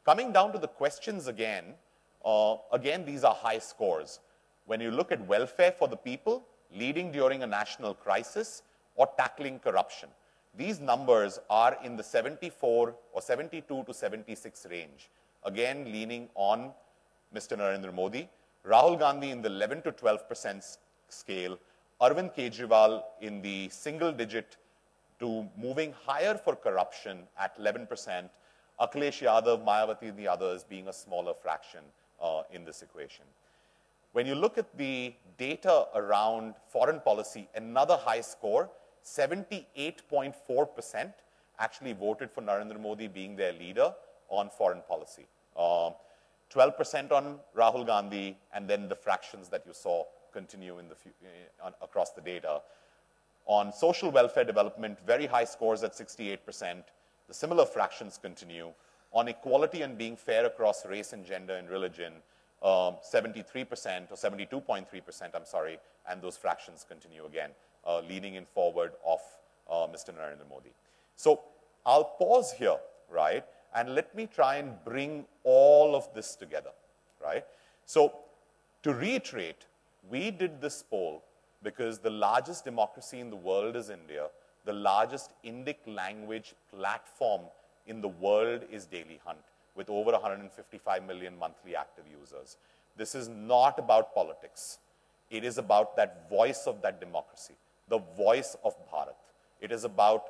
Coming down to the questions again, these are high scores. When you look at welfare for the people, leading during a national crisis, or tackling corruption, these numbers are in the 74 or 72 to 76 range. Again, leaning on Mr. Narendra Modi. Rahul Gandhi in the 11 to 12% scale. Arvind Kejriwal in the single digit to moving higher for corruption at 11%, Akhilesh Yadav, Mayawati and the others being a smaller fraction in this equation. When you look at the data around foreign policy, another high score, 78.4% actually voted for Narendra Modi being their leader on foreign policy. 12% on Rahul Gandhi, and then the fractions that you saw continue in the across the data. On social welfare development, very high scores at 68%. The similar fractions continue. On equality and being fair across race and gender and religion, 73% or 72.3%, I'm sorry, and those fractions continue again, leaning in forward of Mr. Narendra Modi. So I'll pause here, right, and let me try and bring all of this together, right? So to reiterate, we did this poll because the largest democracy in the world is India. The largest Indic language platform in the world is Dailyhunt, with over 155 million monthly active users. This is not about politics. It is about that voice of that democracy, the voice of Bharat. It is about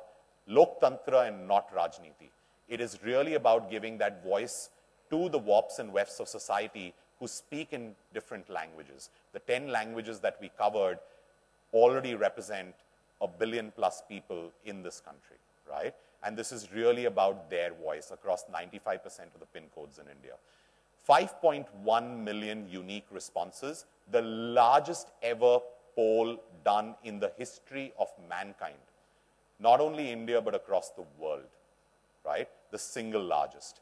Loktantra and not Rajniti. It is really about giving that voice to the wops and wefts of society who speak in different languages. The 10 languages that we covered already represent 1 billion plus people in this country, right? And this is really about their voice across 95% of the PIN codes in India. 5.1 million unique responses, the largest ever poll done in the history of mankind. Not only India, but across the world, right? The single largest.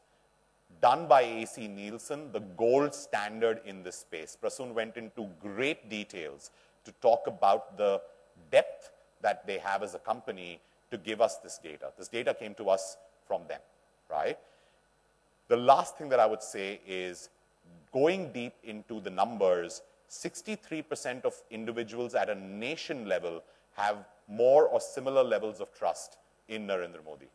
Done by AC Nielsen, the gold standard in this space. Prasun went into great details to talk about the depth that they have as a company to give us this data. This data came to us from them, right? The last thing that I would say is going deep into the numbers, 63% of individuals at a nation level have more or similar levels of trust in Narendra Modi.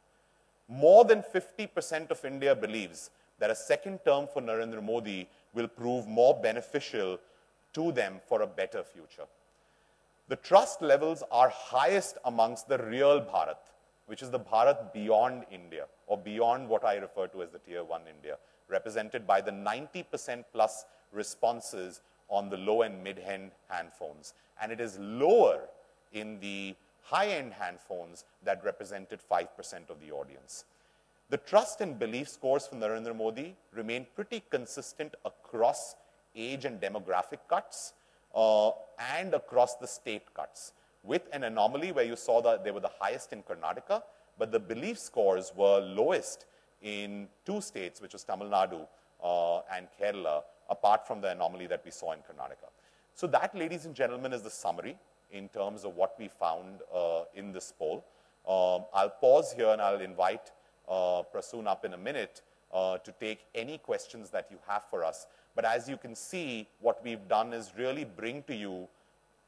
More than 50% of India believes that a second term for Narendra Modi will prove more beneficial to them for a better future. The trust levels are highest amongst the real Bharat, which is the Bharat beyond India, or beyond what I refer to as the Tier 1 India, represented by the 90% plus responses on the low and mid-end handphones. And it is lower in the high-end handphones that represented 5% of the audience. The trust and belief scores for Narendra Modi remain pretty consistent across age and demographic cuts and across the state cuts, with an anomaly where you saw that they were the highest in Karnataka, but the belief scores were lowest in 2 states, which was Tamil Nadu and Kerala, apart from the anomaly that we saw in Karnataka. So that, ladies and gentlemen, is the summary in terms of what we found in this poll. I'll pause here and I'll invite Prasun up in a minute to take any questions that you have for us. But as you can see, what we've done is really bring to you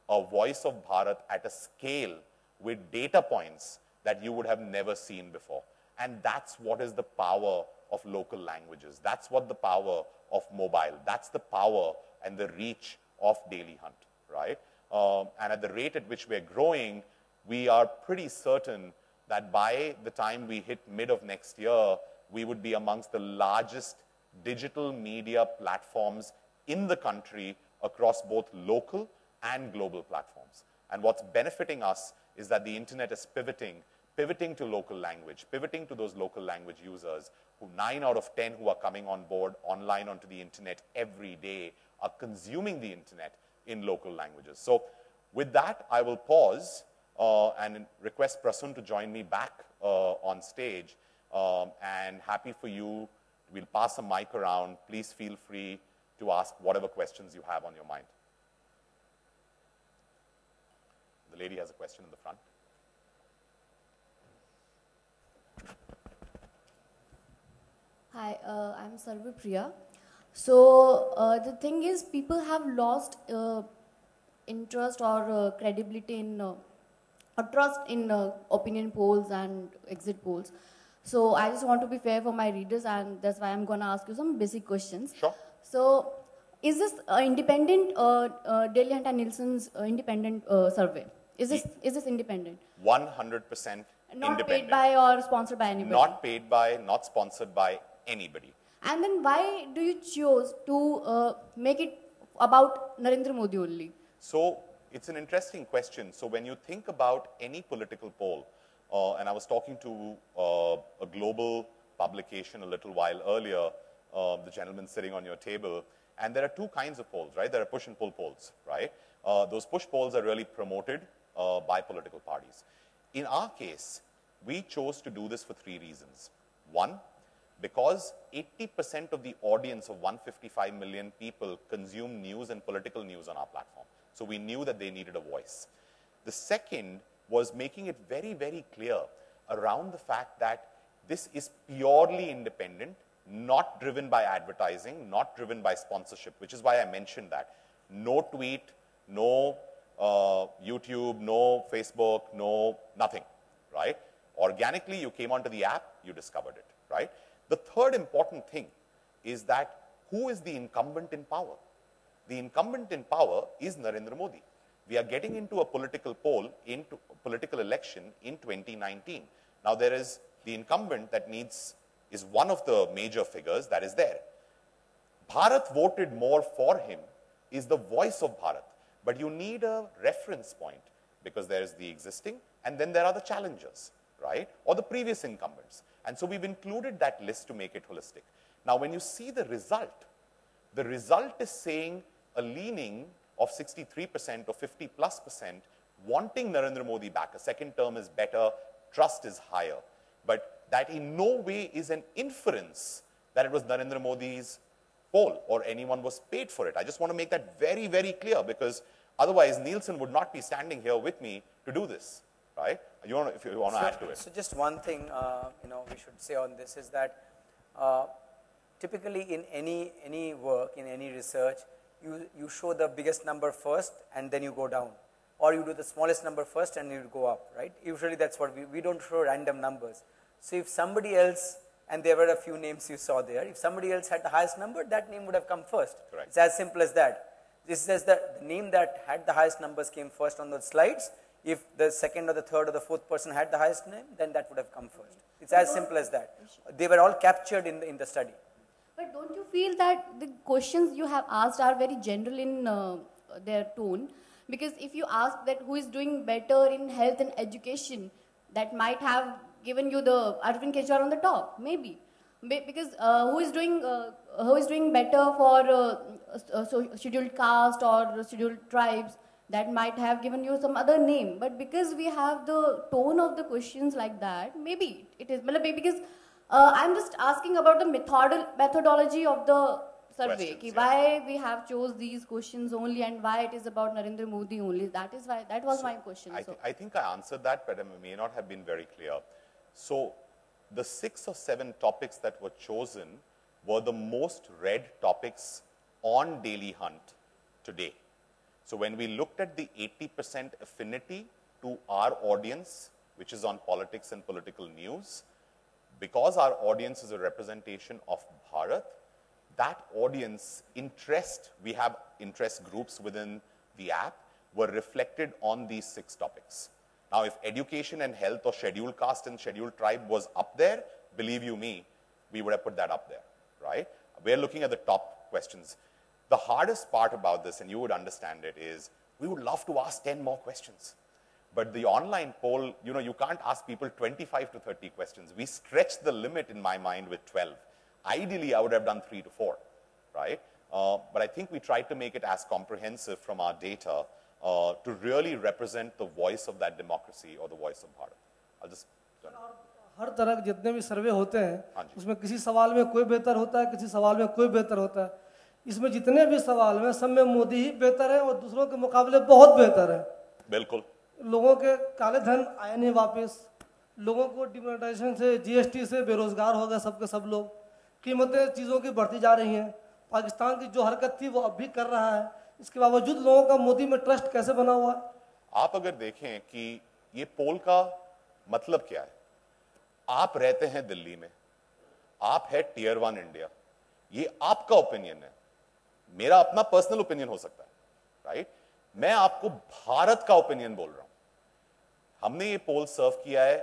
a voice of Bharat at a scale with data points that you would have never seen before. And that's what is the power of local languages. That's what the power of mobile. That's the power and the reach of Dailyhunt, right? And at the rate at which we're growing, we are pretty certain that by the time we hit mid of next year, we would be amongst the largest digital media platforms in the country across both local and global platforms. And what's benefiting us is that the internet is pivoting to local language, pivoting to those local language users who 9 out of 10 who are coming on board online onto the internet every day are consuming the internet in local languages. So with that, I will pause and request Prasun to join me back on stage. And happy for you, we'll pass a mic around. Please feel free to ask whatever questions you have on your mind. The lady has a question in the front. Hi, I'm Sarva Priya. So the thing is, people have lost interest or credibility in or trust in opinion polls and exit polls. So I just want to be fair for my readers, and that's why I'm going to ask you some basic questions. Sure. So is this independent Dailyhunt and Nielsen's independent survey? Is this independent? 100% Not independent. paid by or sponsored by anybody? Not paid by, not sponsored by anybody. And then why do you choose to make it about Narendra Modi only? So it's an interesting question. So when you think about any political poll, and I was talking to a global publication a little while earlier, the gentleman sitting on your table, and there are two kinds of polls, right? There are push and pull polls, right? Those push polls are really promoted by political parties. In our case, we chose to do this for three reasons. One, because 80% of the audience of 155 million people consume news and political news on our platform. So we knew that they needed a voice. The second was making it very, very clear around the fact that this is purely independent, not driven by advertising, not driven by sponsorship, which is why I mentioned that. No tweet, no YouTube, no Facebook, no nothing, right? Organically, you came onto the app, you discovered it, right? The third important thing is that who is the incumbent in power? The incumbent in power is Narendra Modi. We are getting into a political poll, into a political election in 2019. Now there is the incumbent that is one of the major figures that is there. Bharat voted more for him is the voice of Bharat. But you need a reference point because there is the existing and then there are the challengers, right? Or the previous incumbents. And so we've included that list to make it holistic. Now when you see the result is saying a leaning of 63% or 50+% wanting Narendra Modi back. A second term is better, trust is higher. But that in no way is an inference that it was Narendra Modi's poll or anyone was paid for it. I just want to make that very, very clear because otherwise Nielsen would not be standing here with me to do this, right? If you want to add to it. So just one thing, we should say on this is that typically in any work, in any research, you show the biggest number first and then you go down, or you do the smallest number first and you go up, right? Usually that's what we don't show random numbers. So if somebody else, and there were a few names you saw there, if somebody else had the highest number, that name would have come first. Correct. It's as simple as that. This says that the name that had the highest numbers came first on the slides. If the second or the third or the fourth person had the highest name, then that would have come first. It's as simple as that. They were all captured in the study. But don't you feel that the questions you have asked are very general in their tone? Because if you ask that who is doing better in health and education, that might have given you the Arvind Kejriwal on the top, maybe. Because who is doing better for scheduled caste or scheduled tribes, that might have given you some other name. But because we have the tone of the questions like that, maybe it is. Because I'm just asking about the methodology of the survey. Why we have chose these questions only and why it is about Narendra Modi only. That was my question. I think I answered that, but I may not have been very clear. So the 6 or 7 topics that were chosen were the most read topics on Dailyhunt today. So when we looked at the 80% affinity to our audience, which is on politics and political news, because our audience is a representation of Bharat, that audience interest, we have interest groups within the app, were reflected on these 6 topics. Now, if education and health or scheduled caste and scheduled tribe was up there, believe you me, we would have put that up there, right? We're looking at the top questions. The hardest part about this, and you would understand it, is we would love to ask 10 more questions. But the online poll, you can't ask people 25 to 30 questions. We stretched the limit in my mind with 12. Ideally, I would have done 3 to 4, right? But I think we tried to make it as comprehensive from our data to really represent the voice of that democracy or the voice of Bharat. I'll just... हर तरह के जितने भी सर्वे होते हैं उसमें किसी सवाल में कोई बेहतर होता है, किसी सवाल में कोई बेहतर होता है. इसमें जितने भी सवाल में सब में मोदी ही बेहतर है और दूसरों के मुकाबले बहुत बेहतर है. बिल्कुल. लोगों के काले धन आए नहीं वापस, लोगों को डिमोनेटाइजेशन से, जीएसटी से बेरोजगार हो गए सबके सब लोग, कीमतें चीज़ों की बढ़ती जा रही हैं, पाकिस्तान की जो हरकत थी वो अब भी कर रहा है, इसके बावजूद लोगों का मोदी में ट्रस्ट कैसे बना हुआ है? आप अगर देखें कि ये पोल का मतलब क्या है, आप रहते हैं दिल्ली में, आप है टियर 1 इंडिया, ये आपका ओपिनियन है. मेरा अपना पर्सनल ओपिनियन हो सकता है, राइट? मैं आपको भारत का ओपिनियन बोल रहा हूं. हमने ये पोल सर्व किया है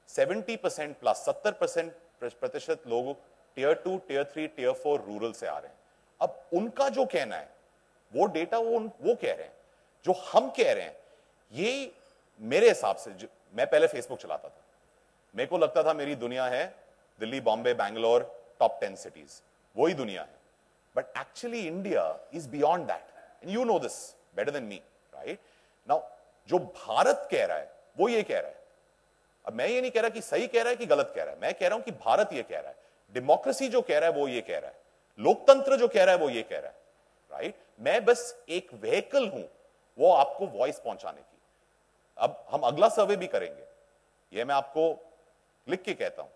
70% प्लस 70% लोग टियर 2, टियर 3, टियर 4 रूरल से आ रहे हैं. अब उनका जो कहना है वो डेटा वो कह रहे हैं, जो हम कह रहे हैं, ये मेरे हिसाब से, मैं पहले फेसबुक चलाता था, मेरे को लगता था मेरी दुनिया है दिल्ली, बॉम्बे, बैंगलोर, टॉप 10 सिटीज, वही दुनिया है. But actually India is beyond that, and you know this better than me, right? Now जो भारत कह रहा है वो ये कह रहा है. अब मैं ये नहीं कह रहा कि सही कह रहा है कि गलत कह रहा है, मैं कह रहा हूं कि भारत ये कह रहा है. डेमोक्रेसी जो कह रहा है वो ये कह रहा है, लोकतंत्र जो कह रहा है वो ये कह रहा है, राइट? मैं बस एक व्हीकल हूं वो आपको वॉइस पहुंचाने की. अब हम अगला सर्वे भी करेंगे, ये मैं आपको लिख के कहता हूं.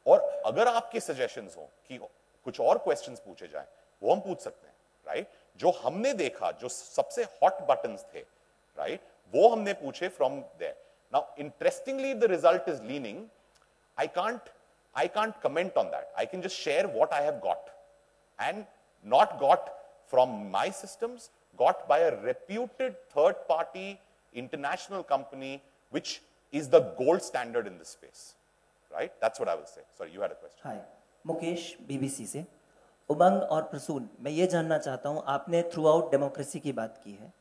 और अगर आपके सजेशंस हो कि कुछ और क्वेश्चंस पूछे जाएं, वो हम पूछ सकते हैं, राइट? जो हमने देखा, जो सबसे हॉट बटन्स थे, राइट, वो हमने पूछे from there. Now interestingly the result is leaning. I can't comment on that. I can just share what I have got, and not got from my systems, got by a reputed third party international company which is the gold standard in this space, right? That's what I will say. Sorry, you had a question. Hi, Mukesh BBC से. उमंग और प्रसून, मैं ये जानना चाहता हूँ, आपने through out democracy की बात की है,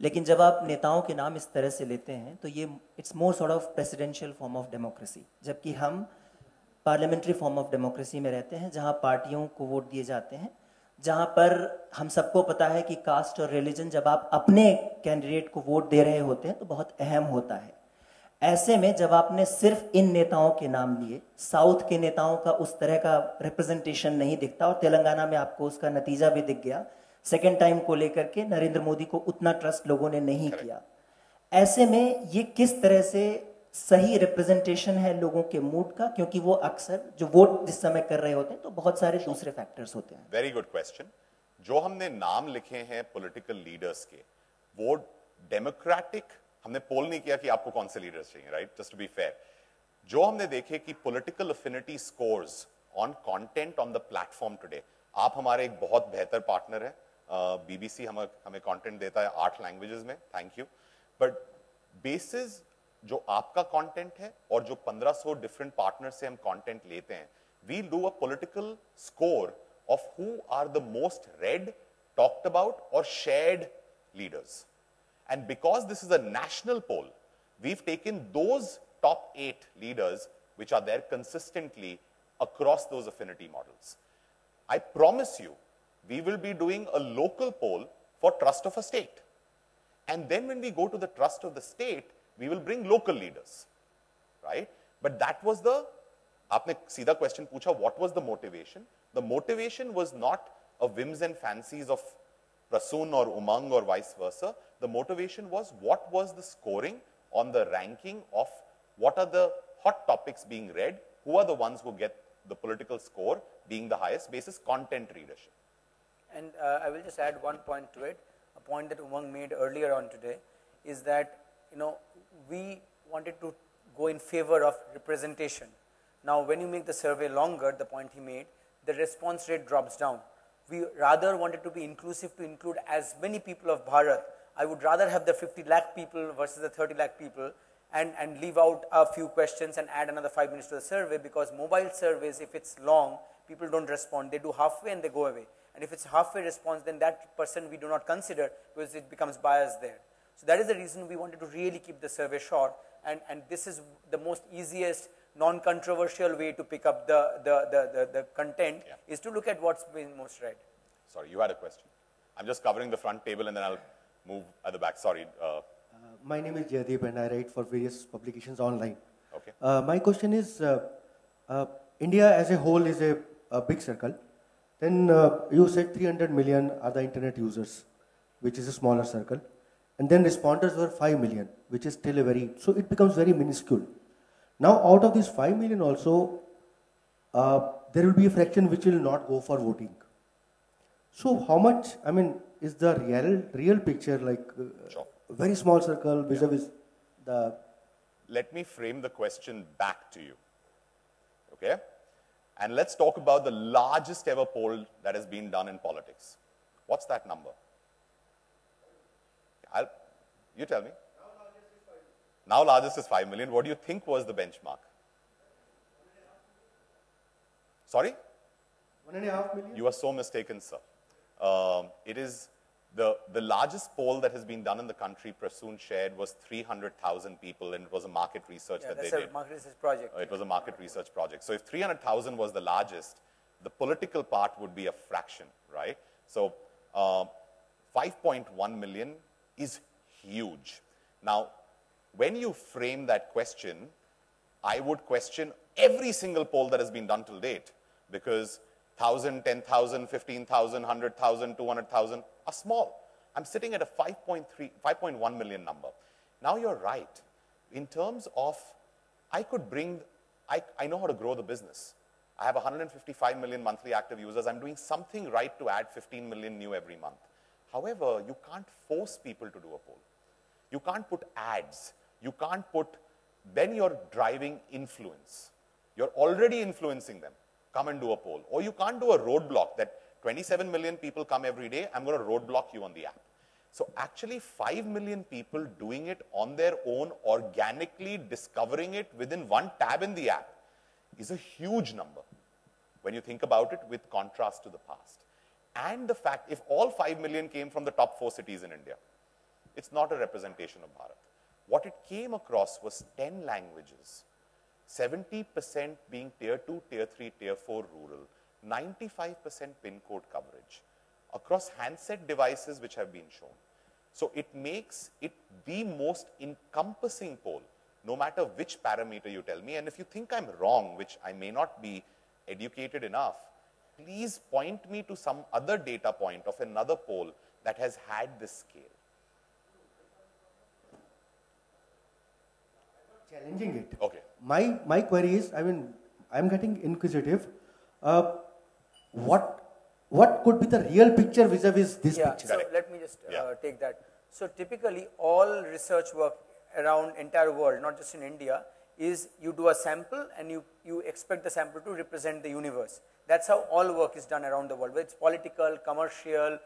लेकिन जब आप नेताओं के नाम इस तरह से लेते हैं तो ये it's more sort of presidential form of democracy, जबकि हम पार्लियामेंट्री फॉर्म ऑफ डेमोक्रेसी में रहते हैं, जहाँ पार्टियों को वोट दिए जाते हैं, जहाँ पर हम सबको पता है कि कास्ट और रिलीजन जब आप अपने कैंडिडेट को वोट दे रहे होते हैं तो बहुत अहम होता है. ऐसे में जब आपने सिर्फ इन नेताओं के नाम लिए, साउथ के नेताओं का उस तरह का रिप्रेजेंटेशन नहीं दिखता, और तेलंगाना में आपको उसका नतीजा भी दिख गया. सेकेंड टाइम को लेकर के नरेंद्र मोदी को उतना ट्रस्ट लोगों ने नहीं किया. ऐसे में ये किस तरह से सही रिप्रेजेंटेशन है लोगों के मूड का, क्योंकि वो अक्सर जो वोट जिस समय कर रहे होते हैं तो बहुत सारे दूसरे फैक्टर्स होते हैं. Very good question. जो हमने नाम लिखे हैं पॉलिटिकल लीडर्स के, वो डेमोक्रेटिक, हमने पोल नहीं किया कि आपको कौन से लीडर्स चाहिए, right? Just to be fair, जो हमने देखे कि political affinity scores on content on the platform today. आप हमारे एक बहुत बेहतर पार्टनर है, बीबीसी हमें कंटेंट देता है 8 लैंग्वेजेस में, थैंक यू. बट बेसिस जो आपका कंटेंट है और जो 1500 डिफरेंट पार्टनर से हम कंटेंट लेते हैं, we do a political score of who are the most read, talked about or shared leaders. And because this is a national poll, we've taken those top 8 leaders which are there consistently across those affinity models. I promise you, we will be doing a local poll for trust of a state. And then when we go to the trust of the state, we will bring local leaders, right? But that was the, aapne seedha question pucha, what was the motivation? The motivation was not a whims and fancies of Prasun or Umang or vice versa. The motivation was what was the scoring on the ranking of what are the hot topics being read, who are the ones who get the political score being the highest basis content readership. And I will just add one point to it. A point that Umang made earlier on today is that, you know, we wanted to go in favor of representation. Now, when you make the survey longer, the point he made, the response rate drops down. We rather wanted to be inclusive, to include as many people of Bharat. I would rather have the 50 lakh people versus the 30 lakh people, and leave out a few questions and add another 5 minutes to the survey, because mobile surveys, if it's long, people don't respond. They do halfway and they go away. And if it's halfway response, then that person we do not consider, because it becomes biased there. So that is the reason we wanted to really keep the survey short, and this is the most easiest, non-controversial way to pick up the content, is to look at what's been most read. Sorry, you had a question. I'm just covering the front table and then I'll move at the back. Sorry. My name is Jaydeep and I write for various publications online. Okay. My question is, India as a whole is a big circle. Then you said 300 million are the internet users, which is a smaller circle. And then responders were 5 million, which is still a very, so it becomes very minuscule. Now out of these 5 million also, there will be a fraction which will not go for voting. So how much, I mean, is the real picture like very small circle vis-a-vis the... Let me frame the question back to you, okay? And let's talk about the largest ever poll that has been done in politics. What's that number? You tell me. Now largest is 5 million. What do you think was the benchmark? Sorry? 1.5 million? You are so mistaken, sir. It is the largest poll that has been done in the country, Prasun shared, was 300,000 people, and it was a market research that they did. That's a market research project. It was a market research project. So if 300,000 was the largest, the political part would be a fraction, right? So 5.1 million is huge. Now, when you frame that question, I would question every single poll that has been done till date, because 1,000, 10,000, 15,000, 100,000, 200,000 are small. I'm sitting at a 5.1 million number. Now you're right. In terms of, I know how to grow the business. I have 155 million monthly active users. I'm doing something right to add 15 million new every month. However, you can't force people to do a poll. You can't put ads. You can't put, then you're driving influence. You're already influencing them. Come and do a poll. Or you can't do a roadblock that 27 million people come every day, I'm going to roadblock you on the app. So actually 5 million people doing it on their own, organically discovering it within one tab in the app is a huge number when you think about it with contrast to the past. And the fact, if all 5 million came from the top 4 cities in India, it's not a representation of Bharat. What it came across was 10 languages, 70% being tier 2, tier 3, tier 4 rural, 95% pin code coverage across handset devices which have been shown. So it makes it the most encompassing poll, no matter which parameter you tell me. And if you think I'm wrong, which I may not be educated enough, please point me to some other data point of another poll that has had this scale. Challenging it. Okay. My query is, I mean, I'm getting inquisitive. What could be the real picture vis-a-vis this picture? So let me just take that. So typically all research work around entire world, not just in India, is you do a sample and you expect the sample to represent the universe. That's how all work is done around the world, whether it's political, commercial,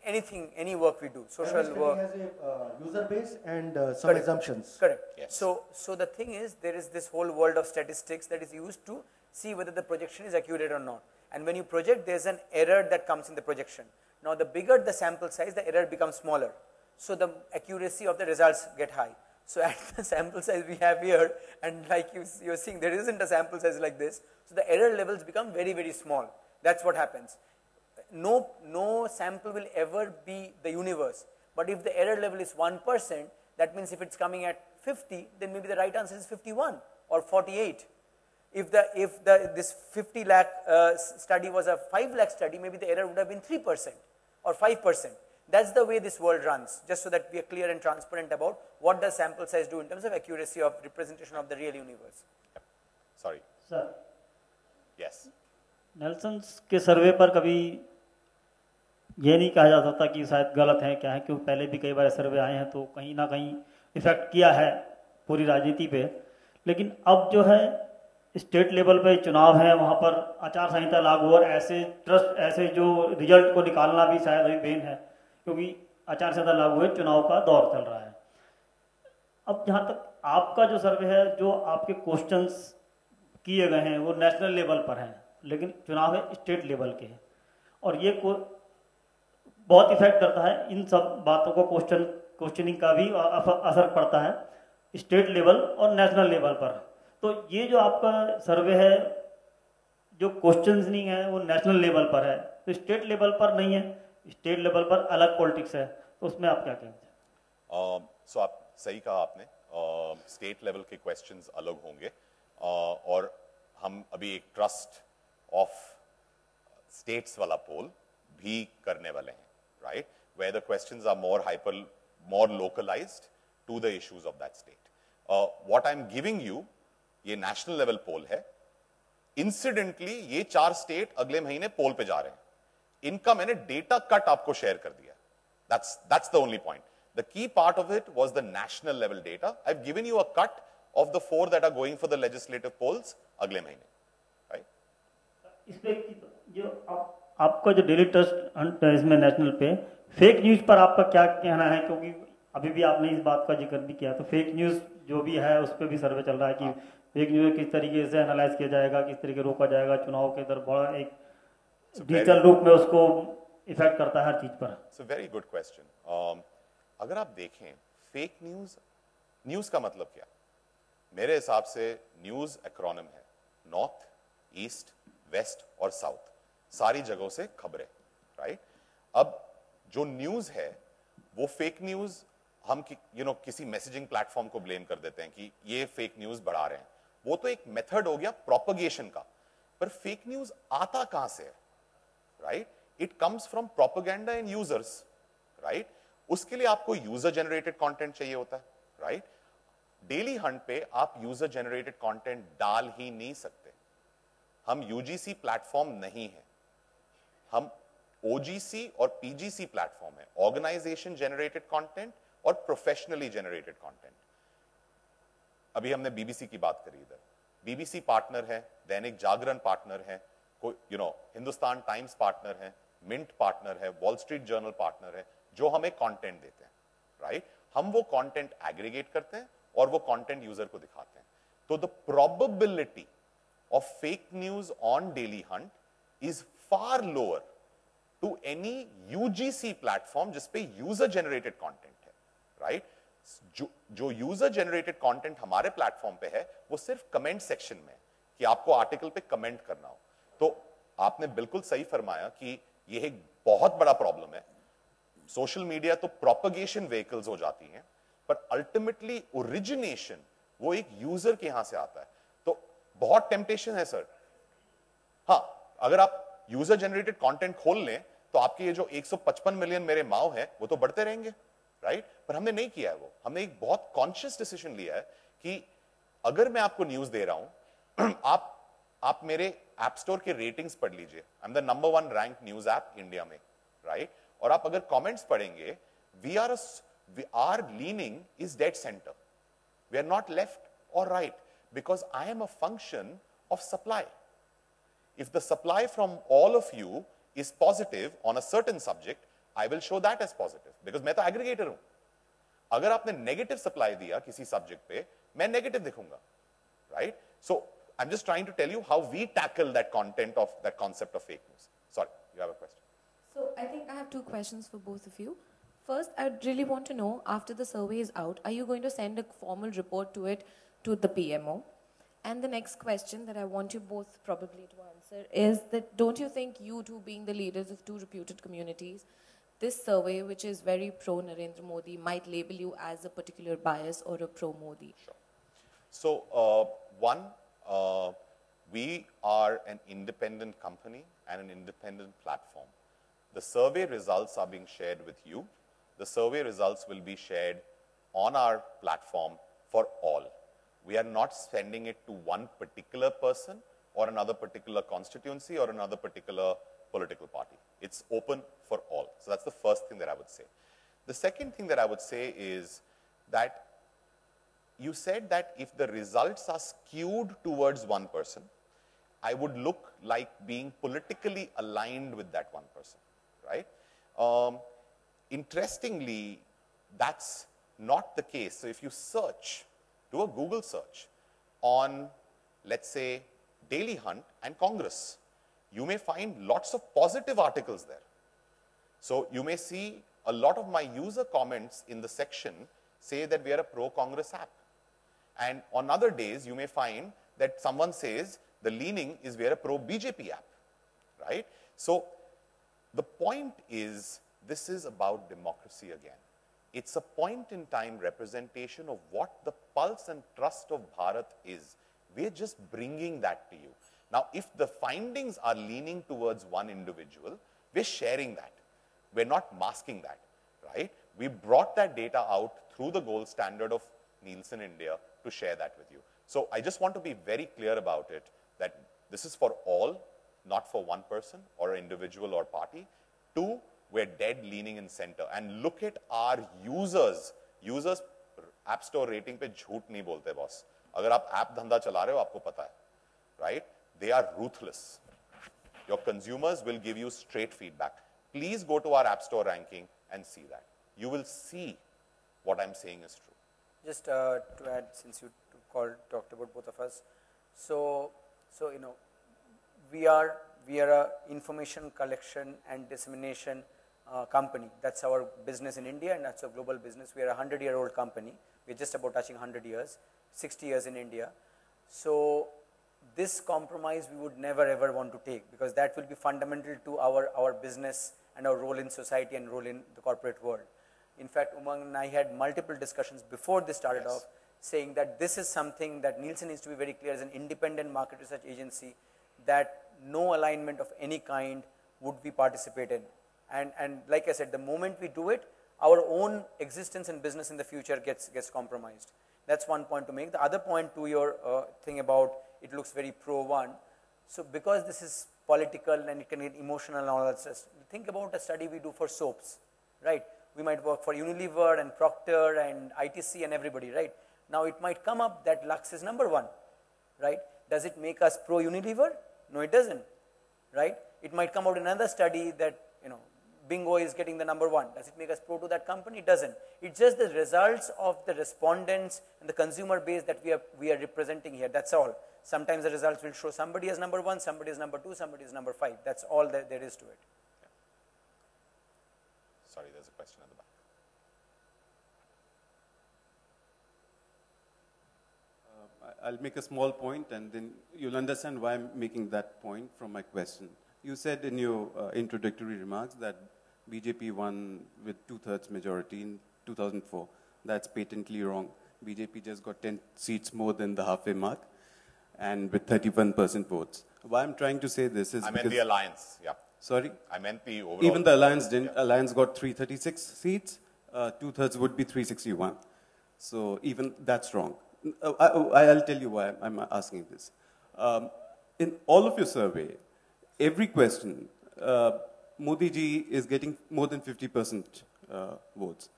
anything, any work we do, social work. Every study has a user base and some assumptions. Correct. Yes. So the thing is, there is this whole world of statistics that is used to see whether the projection is accurate or not. And when you project, there's an error that comes in the projection. Now, the bigger the sample size, the error becomes smaller. So the accuracy of the results get high. So at the sample size we have here, and like you're seeing, there isn't a sample size like this. So the error levels become very, very small. That's what happens. No sample will ever be the universe. But if the error level is 1%, that means if it's coming at 50, then maybe the right answer is 51 or 48. If this 50 lakh study was a 5 lakh study, maybe the error would have been 3% or 5%. That's the way this world runs, just so that we are clear and transparent about what does sample size do in terms of accuracy of representation of the real universe. Yep. Sorry. Sir. Yes. Nelson के सर्वे पर कभी ये नहीं कहा जाता था कि शायद गलत है क्या है, क्योंकि पहले भी कई बार सर्वे आए हैं तो कहीं ना कहीं इफेक्ट किया है पूरी राजनीति पे। लेकिन अब जो है स्टेट लेवल पे चुनाव है, वहाँ पर आचार संहिता लागू और ऐसे जो रिजल्ट को निकालना भी शायद अभी बेन है, क्योंकि आचार संहिता लागू है, चुनाव का दौर चल रहा है। अब जहाँ तक आपका जो सर्वे है, जो आपके क्वेश्चंस किए गए हैं वो नेशनल लेवल पर हैं, लेकिन चुनाव है स्टेट लेवल के, और ये बहुत इफेक्ट करता है इन सब बातों को, क्वेश्चनिंग का भी असर पड़ता है स्टेट लेवल और नेशनल लेवल पर। तो ये जो आपका सर्वे है, जो क्वेश्चंस नहीं है वो नेशनल लेवल पर है, तो स्टेट लेवल पर नहीं है, स्टेट लेवल पर अलग पॉलिटिक्स है, तो उसमें आप क्या कहेंगे? सो आप सही कहा आपने, स्टेट लेवल के क्वेश्चंस अलग होंगे, और हम अभी एक ट्रस्ट ऑफ स्टेट्स वाला पोल भी करने वाले हैं, right, where the questions are more localised to the issues of that state. What I am giving you, ये नेशनल लेवल पोल है. इंसिडेंटली ये 4 स्टेट अगले महीने पोल पे जा रहे हैं. इनका मैंने डेटा कट आपको शेयर कर दिया. That's the only point. The key part of it was the national level data. I've given you a cut of the 4 that are going for the legislative polls अगले महीने, right? इसमें जो आपका जो daily trust Hunt इसमें national पे fake news पर आपका क्या कहना है, क्योंकि अभी भी आपने इस बात का जिक्र भी किया, तो फेक न्यूज़ जो भी है उस पर भी सर्वे चल रहा है कि फेक न्यूज़ किस तरीके से एनालाइज किया जाएगा, किस तरीके रोका जाएगा, चुनाव के अंदर बड़ा एक डिजिटल रूप में उसको इफेक्ट करता है हर चीज पर। It's a very good question. अगर आप देखें फेक न्यूज़ का मतलब क्या? मेरे हिसाब से न्यूज़ एक्रोनिम है, नॉर्थ, ईस्ट, वेस्ट और साउथ, सारी जगहों से खबरें, राइट? अब जो न्यूज़ है वो फेक न्यूज़ हम किसी मैसेजिंग प्लेटफॉर्म को ब्लेम कर देते हैं कि ये फेक न्यूज़ बढ़ा रहे हैं, वो तो एक मेथड हो गया प्रोपगेशन का। पर फेक न्यूज़ आता कहां से है, right? It comes from propaganda in users, right? उसके लिए आपको यूजर जनरेटेड कंटेंट चाहिए होता है, राइट? डेली हंट पे आप यूजर जनरेटेड कंटेंट डाल ही नहीं सकते। हम यूजीसी प्लेटफॉर्म नहीं है, हम ओजीसी और पीजीसी प्लेटफॉर्म है, ऑर्गेनाइजेशन जनरेटेड कंटेंट और प्रोफेशनली जनरेटेड कंटेंट। अभी हमने बीबीसी की बात करी, इधर बीबीसी पार्टनर है, दैनिक जागरण पार्टनर है, हिंदुस्तान टाइम्स पार्टनर है, मिंट पार्टनर है, वॉल स्ट्रीट जर्नल पार्टनर है, जो हमें कंटेंट देते हैं, राइट? हम वो कंटेंट एग्रीगेट करते हैं और वो कंटेंट यूजर को दिखाते हैं। तो the probability of fake news on Dailyhunt is far lower to any UGC platform जिसपे यूजर जनरेटेड कंटेंट है, राइट? जो यूजर जनरेटेड कंटेंट हमारे प्लेटफॉर्म पे है वो सिर्फ कमेंट सेक्शन में है कि आपको आर्टिकल पे कमेंट करना हो। तो आपने बिल्कुल सही फरमाया कि यह एक बहुत बड़ा प्रॉब्लम है। सोशल मीडिया तो प्रोपगेशन व्हीकल्स हो जाती हैं, पर अल्टीमेटली ओरिजिनेशन वो एक यूजर के यहां से आता है। तो बहुत टेम्पटेशन है सर। हाँ, अगर आप यूजर जनरेटेड कंटेंट खोल लें तो आपके ये जो 155 मिलियन मेरे माओ हैं वो तो बढ़ते रहेंगे, राइट? पर हमने नहीं किया है वो। हमने एक बहुत कॉन्शियस डिसीजन लिया है कि अगर मैं आपको न्यूज दे रहा हूं, आप मेरे ऐप स्टोर के रेटिंग्स पढ़ लीजिए, I am the number 1 rank news app India में, राइट? और आप अगर कमेंट्स पढ़ेंगे, we are leaning is dead centre, we are not left or right, because I am a function of supply. If the supply from all of you is positive on a certain subject, I will show that as positive, because मैं तो aggregator हूं। अगर आपने negative supply दिया किसी subject पे, मैं negative दिखूंगा, right? So I'm just trying to tell you how we tackle that content of that concept of fake news. Sorry, you have a question. So I think I have two questions for both of you. First, I really want to know, after the survey is out, are you going to send a formal report to it to the PMO? And the next question that I want you both probably to answer is that don't you think you two being the leaders of two reputed communities, this survey, which is very pro-Narendra Modi, might label you as a particular bias or a pro-Modi? Sure. So, one, we are an independent company and an independent platform. The survey results are being shared with you. The survey results will be shared on our platform for all. We are not sending it to one particular person or another particular constituency or another particular political party. It's open for all. So that's the first thing that I would say. The second thing that I would say is that you said that if the results are skewed towards one person, I would look like being politically aligned with that one person, right? Interestingly, that's not the case. So if you search, do a Google search on, let's say, Daily Hunt and Congress, you may find lots of positive articles there. So you may see a lot of my user comments in the section say that we are a pro-Congress app. And on other days, you may find that someone says the leaning is we are a pro-BJP app, right? So the point is, this is about democracy again. It's a point-in-time representation of what the pulse and trust of Bharat is. We're just bringing that to you. Now, if the findings are leaning towards one individual, we're sharing that. We're not masking that, right? We brought that data out through the gold standard of Nielsen India to share that with you. So I just want to be very clear about it, that this is for all, not for one person or individual or party. Two, we're dead leaning in center. And look at our users. Users App Store rating पे झूठ नहीं बोलते boss. अगर आप app धंधा चला रहे हो आपको पता है, right? They are ruthless. Your consumers will give you straight feedback. Please go to our App Store ranking and see that. You will see what I'm saying is true. Just to add, since you talked about both of us, so you know, we are a information collection and dissemination company. That's our business in India, and that's a global business. We are a 100-year-old company. We're just about touching 100 years, 60 years in India. So this compromise we would never ever want to take, because that will be fundamental to our business and our role in society and role in the corporate world. In fact, Umang and I had multiple discussions before this started off, saying that this is something that Nielsen needs to be very clear as an independent market research agency, that no alignment of any kind would be participated. And like I said, the moment we do it, our own existence and business in the future gets compromised. That's one point to make. The other point to your thing about it looks very pro-one. So because this is political and it can get emotional and all that stuff, think about a study we do for soaps, right? We might work for Unilever and Procter and ITC and everybody, right? Now it might come up that Lux is #1, right? Does it make us pro-Unilever? No, it doesn't, right? It might come out in another study that, you know, Bingo is getting the #1. Does it make us pro to that company? It doesn't. It's just the results of the respondents and the consumer base that we are representing here. That's all. Sometimes the results will show somebody as #1, somebody is #2, somebody is #5. That's all that there is to it. Yeah. Sorry, there's a question at the back. I'll make a small point, and then you'll understand why I'm making that point from my question. You said in your introductory remarks that BJP won with 2/3 majority in 2004. That's patently wrong. BJP just got 10 seats more than the halfway mark, and with 31% votes. Why I'm trying to say this is I meant the alliance, yeah. Sorry? I meant the overall. Even the alliance didn't. Yeah. Alliance got 336 seats. 2/3 would be 361. So even that's wrong. I'll tell you why I'm asking this. In all of your survey, every question, Modi ji is getting more than 50% votes.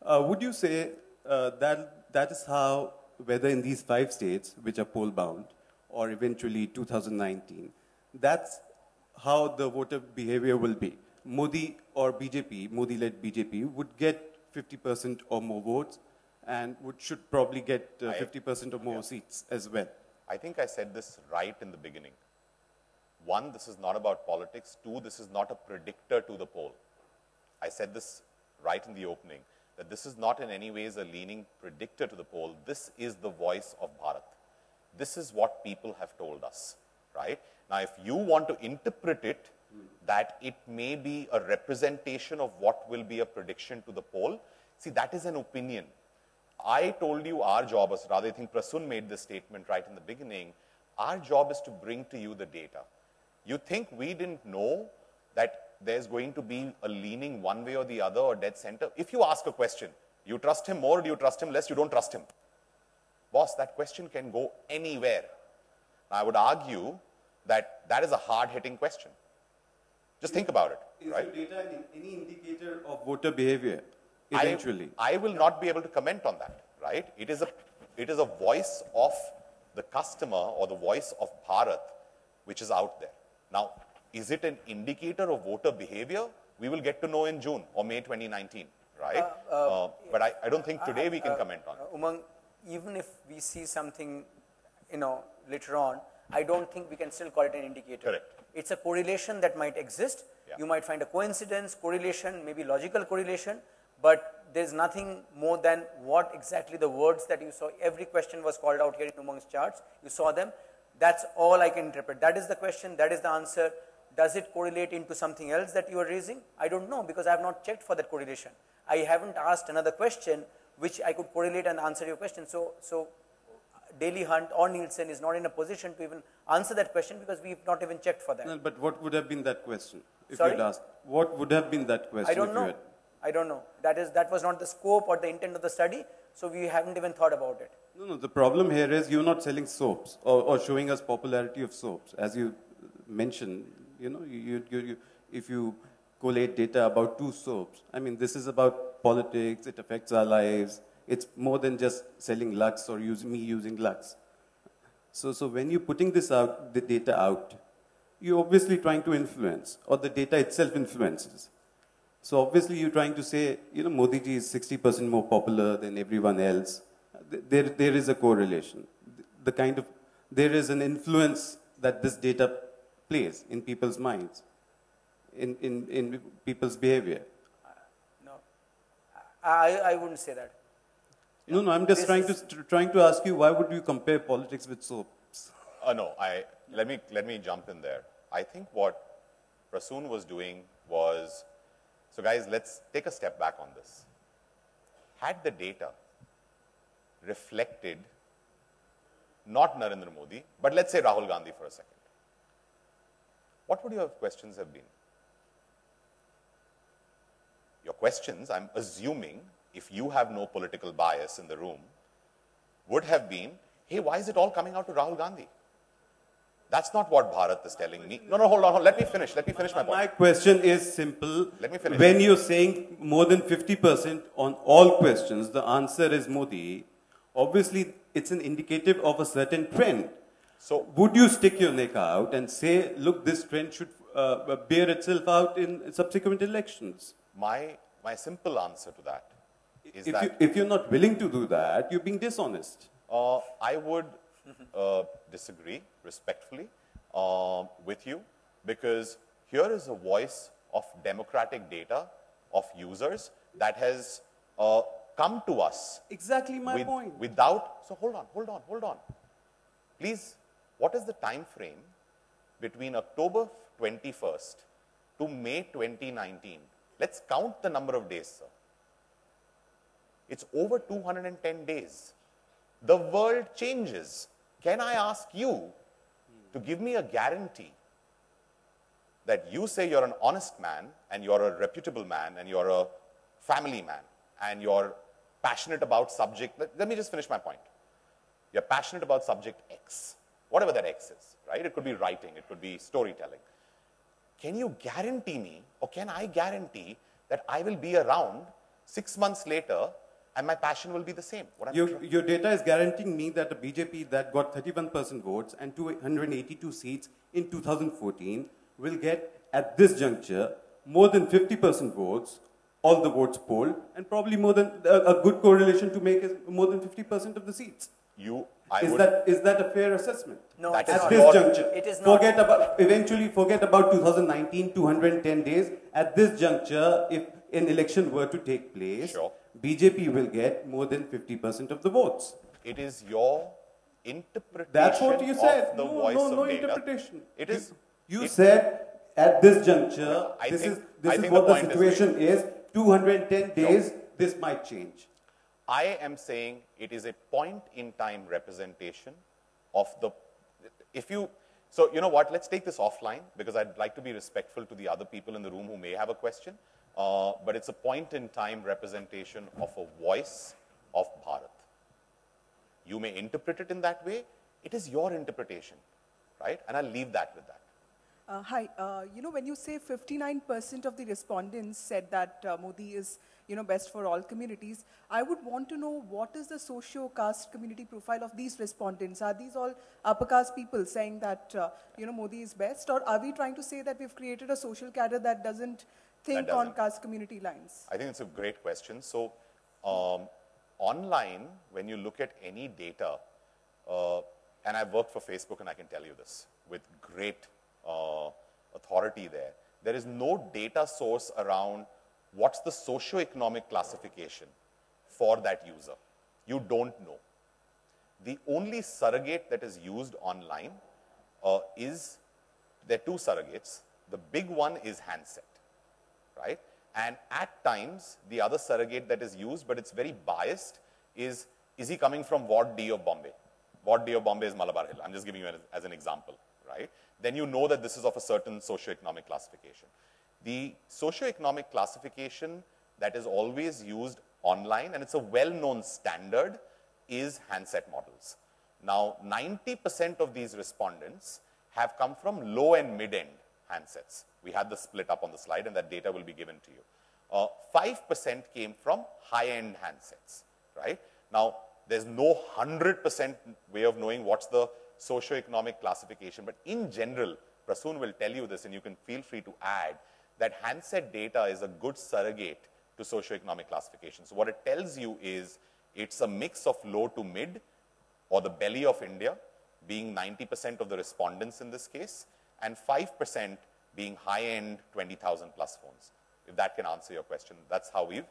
Would you say that is how, whether in these 5 states, which are poll bound, or eventually 2019, that's how the voter behavior will be? Modi or BJP, Modi-led BJP, would get 50% or more votes, and should probably get 50% or more seats as well. I think I said this right in the beginning. 1, this is not about politics. 2, this is not a predictor to the poll. I said this right in the opening, that this is not in any ways a leaning predictor to the poll. This is the voice of Bharat. This is what people have told us, right? Now, if you want to interpret it, that it may be a representation of what will be a prediction to the poll, see, that is an opinion. I told you our job is, rather I think Prasun made this statement right in the beginning, our job is to bring to you the data. You think we didn't know that there's going to be a leaning one way or the other or dead center? If you ask a question, you trust him more, do you trust him less, you don't trust him. Boss, that question can go anywhere. I would argue that that is a hard-hitting question. Just think about it, right? Is your data any indicator of voter behavior? Eventually. I will not be able to comment on that, right? It is a voice of the customer or the voice of Bharat which is out there. Now, is it an indicator of voter behavior? We will get to know in June or May 2019, right? But I don't think today we can comment on it. Umang, even if we see something, you know, later on, I don't think we can still call it an indicator. Correct. It's a correlation that might exist. Yeah. You might find a coincidence, correlation, maybe logical correlation, but there's nothing more than what exactly the words that you saw. Every question was called out here in Umang's charts. You saw them. That's all I can interpret. That is the question. That is the answer. Does it correlate into something else that you are raising? I don't know, because I have not checked for that correlation. I haven't asked another question which I could correlate and answer your question. So Dailyhunt or Nielsen is not in a position to even answer that question, because we've not even checked for that. No, but what would have been that question if Sorry? you'd asked? What would have been that question? I don't know. I don't know. That was not the scope or the intent of the study, so we haven't even thought about it. No, the problem here is you're not selling soaps or showing us popularity of soaps. As you mentioned, you know, if you collate data about 2 soaps, I mean, this is about politics, it affects our lives. It's more than just selling Lux or me using Lux. So when you're putting this out, the data out, you're obviously trying to influence, or the data itself influences. So obviously you're trying to say, Modi ji is 60% more popular than everyone else. There is a correlation. There is an influence that this data plays in people's minds, in people's behavior. No, I wouldn't say that. No, I'm just trying to ask you, why would you compare politics with soaps? No, let me jump in there. I think what Prasun was doing was, so guys, let's take a step back on this. Had the data reflected not Narendra Modi, but let's say Rahul Gandhi for a second, what would your questions have been? Your questions, I'm assuming, if you have no political bias in the room, would have been, hey, why is it all coming out to Rahul Gandhi? That's not what Bharat is telling me. No, hold on, let me finish my point. My question is simple. Let me finish. When you're saying more than 50% on all questions, the answer is Modi, obviously it's an indicative of a certain trend. So would you stick your neck out and say, look, this trend should bear itself out in subsequent elections? My simple answer to that is if you're not willing to do that, you're being dishonest. I would disagree respectfully with you, because here is a voice of democratic data of users that has come to us. Exactly my point. So hold on. Please, what is the time frame between October 21st to May 2019? Let's count the number of days, sir. It's over 210 days. The world changes. Can I ask you to give me a guarantee that you say you're an honest man and you're a reputable man and you're a family man and you're passionate about subject, let me just finish my point. You're passionate about subject X, whatever that X is, right? It could be writing, it could be storytelling. Can you guarantee me, or can I guarantee that I will be around 6 months later and my passion will be the same? Your data is guaranteeing me that a BJP that got 31% votes and 282 seats in 2014 will get, at this juncture, more than 50% votes, all the votes polled, and probably more than a good correlation to make more than 50% of the seats. Is that a fair assessment? No, at this juncture. It is not. Forget about 2019, 210 days. At this juncture, if an election were to take place, sure, BJP will get more than 50% of the votes. It is your interpretation. That's what you said. Of the voice of no data. interpretation. You it said at this juncture, this is what the situation is. 210 days, this might change. I am saying it is a point in time representation of the, so you know what, let's take this offline, because I'd like to be respectful to the other people in the room who may have a question, but it's a point in time representation of a voice of Bharat. You may interpret it in that way, it is your interpretation, right? And I'll leave that with that. Hi, when you say 59% of the respondents said that Modi is, best for all communities, I would want to know what is the socio-caste community profile of these respondents? Are these all upper caste people saying that, Modi is best? Or are we trying to say that we've created a social cadre that doesn't think on caste community lines? I think it's a great question. So, online, when you look at any data, and I've worked for Facebook and I can tell you this with great authority there is no data source around what's the socio-economic classification for that user. You don't know. The only surrogate that is used online there are two surrogates. The big one is handset, right? And at times, the other surrogate that is used, but it's very biased, is he coming from Ward D of Bombay? Ward D of Bombay is Malabar Hill. I'm just giving you as an example, right? Then you know that this is of a certain socio-economic classification. The socio-economic classification that is always used online, and it's a well-known standard, is handset models. Now, 90% of these respondents have come from low and mid-end handsets. We had the split up on the slide, and that data will be given to you. 5% came from high-end handsets, right? Now, there's no 100% way of knowing what's the socio-economic classification, but in general, Prasun will tell you this, and you can feel free to add, that handset data is a good surrogate to socioeconomic classification. So what it tells you is it's a mix of low to mid, or the belly of India, being 90% of the respondents in this case, and 5% being high-end 20,000 plus phones. If that can answer your question, that's how we've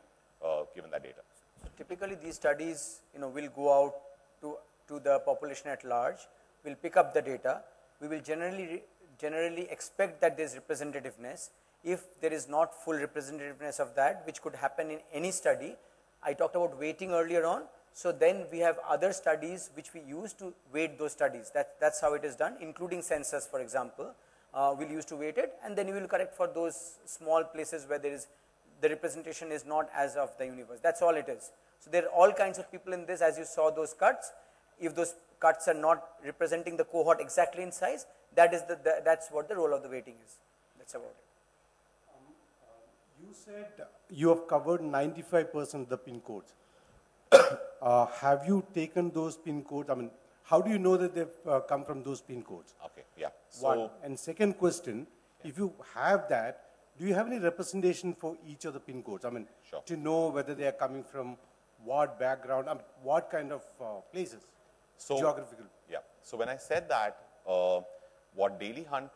given that data. So typically these studies, will go out to the population at large. We'll pick up the data. We will generally expect that there's representativeness. If there is not full representativeness of that, which could happen in any study, I talked about weighting earlier on. So then we have other studies which we use to weight those studies. That's how it is done, including census, for example. We'll use to weight it, and then we will correct for those small places where the representation is not as of the universe. That's all it is. So there are all kinds of people in this, as you saw those cuts. If those cuts are not representing the cohort exactly in size, that's what the role of the weighting is. That's about it. You said you have covered 95% of the PIN codes. Have you taken those PIN codes? I mean, how do you know that they've come from those PIN codes? Okay, yeah. One. And second question, if you have that, do you have any representation for each of the PIN codes? I mean, sure, to know whether they are coming from what background, what kind of places, geographical? Yeah. So when I said that, what Dailyhunt,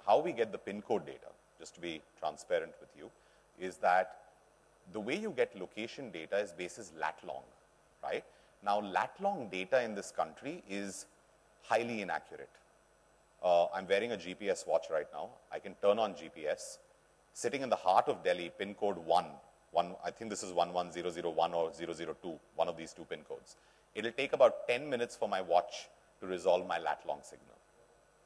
how we get the PIN code data, just to be transparent with you, is that the way you get location data is basis lat long, right? Now, lat long data in this country is highly inaccurate. I'm wearing a GPS watch right now. I can turn on GPS. Sitting in the heart of Delhi, pin code 1, I think this is 11001 or 002, one of these two pin codes. It'll take about 10 minutes for my watch to resolve my lat long signal,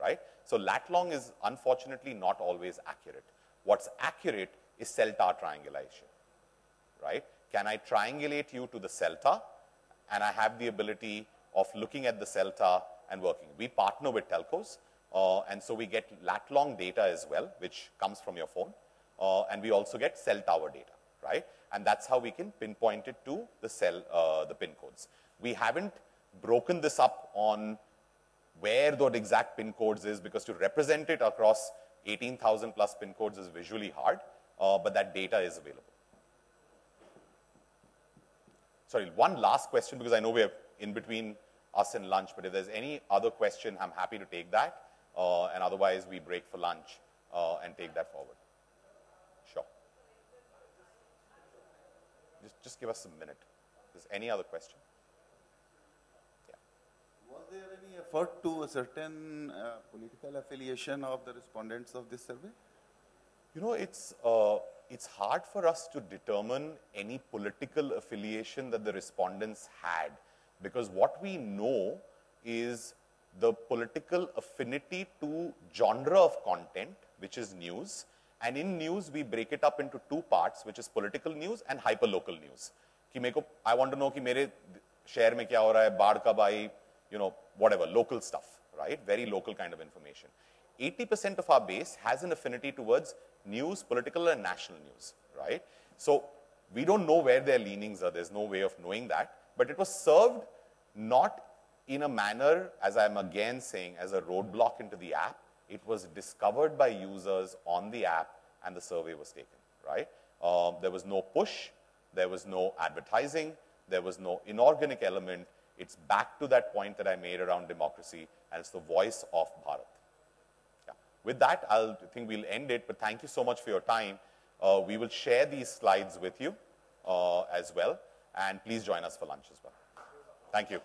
right? So lat long is unfortunately not always accurate. What's accurate is cell tower triangulation, right? Can I triangulate you to the cell tower, and I have the ability of looking at the cell tower and working. We partner with telcos, and so we get lat long data as well, which comes from your phone, and we also get cell tower data, right? And that's how we can pinpoint it to the pin codes. We haven't broken this up on where the exact pin codes is, because to represent it across 18,000 plus pin codes is visually hard, but that data is available. Sorry, one last question, because I know we're in between us and lunch, but if there's any other question, I'm happy to take that, and otherwise we break for lunch and take that forward. Sure. Just give us a minute. Is there any other question? Yeah. Was there any effort to a certain political affiliation of the respondents of this survey? You know, it's hard for us to determine any political affiliation that the respondents had, because what we know is the political affinity to genre of content, which is news. And in news, we break it up into two parts, which is political news and hyperlocal news. I want to know कि मेरे शहर में क्या हो रहा है, बाढ़ कब आई, whatever, local stuff, right? Very local kind of information. 80% of our base has an affinity towards news, political and national news, right? So we don't know where their leanings are. There's no way of knowing that. But it was served not in a manner, as I'm again saying, as a roadblock into the app. It was discovered by users on the app, and the survey was taken, right? There was no push. There was no advertising. There was no inorganic element. It's back to that point that I made around democracy, and it's the voice of Bharat. Yeah. With that, I think we'll end it, but thank you so much for your time. We will share these slides with you as well, and please join us for lunch as well. Thank you.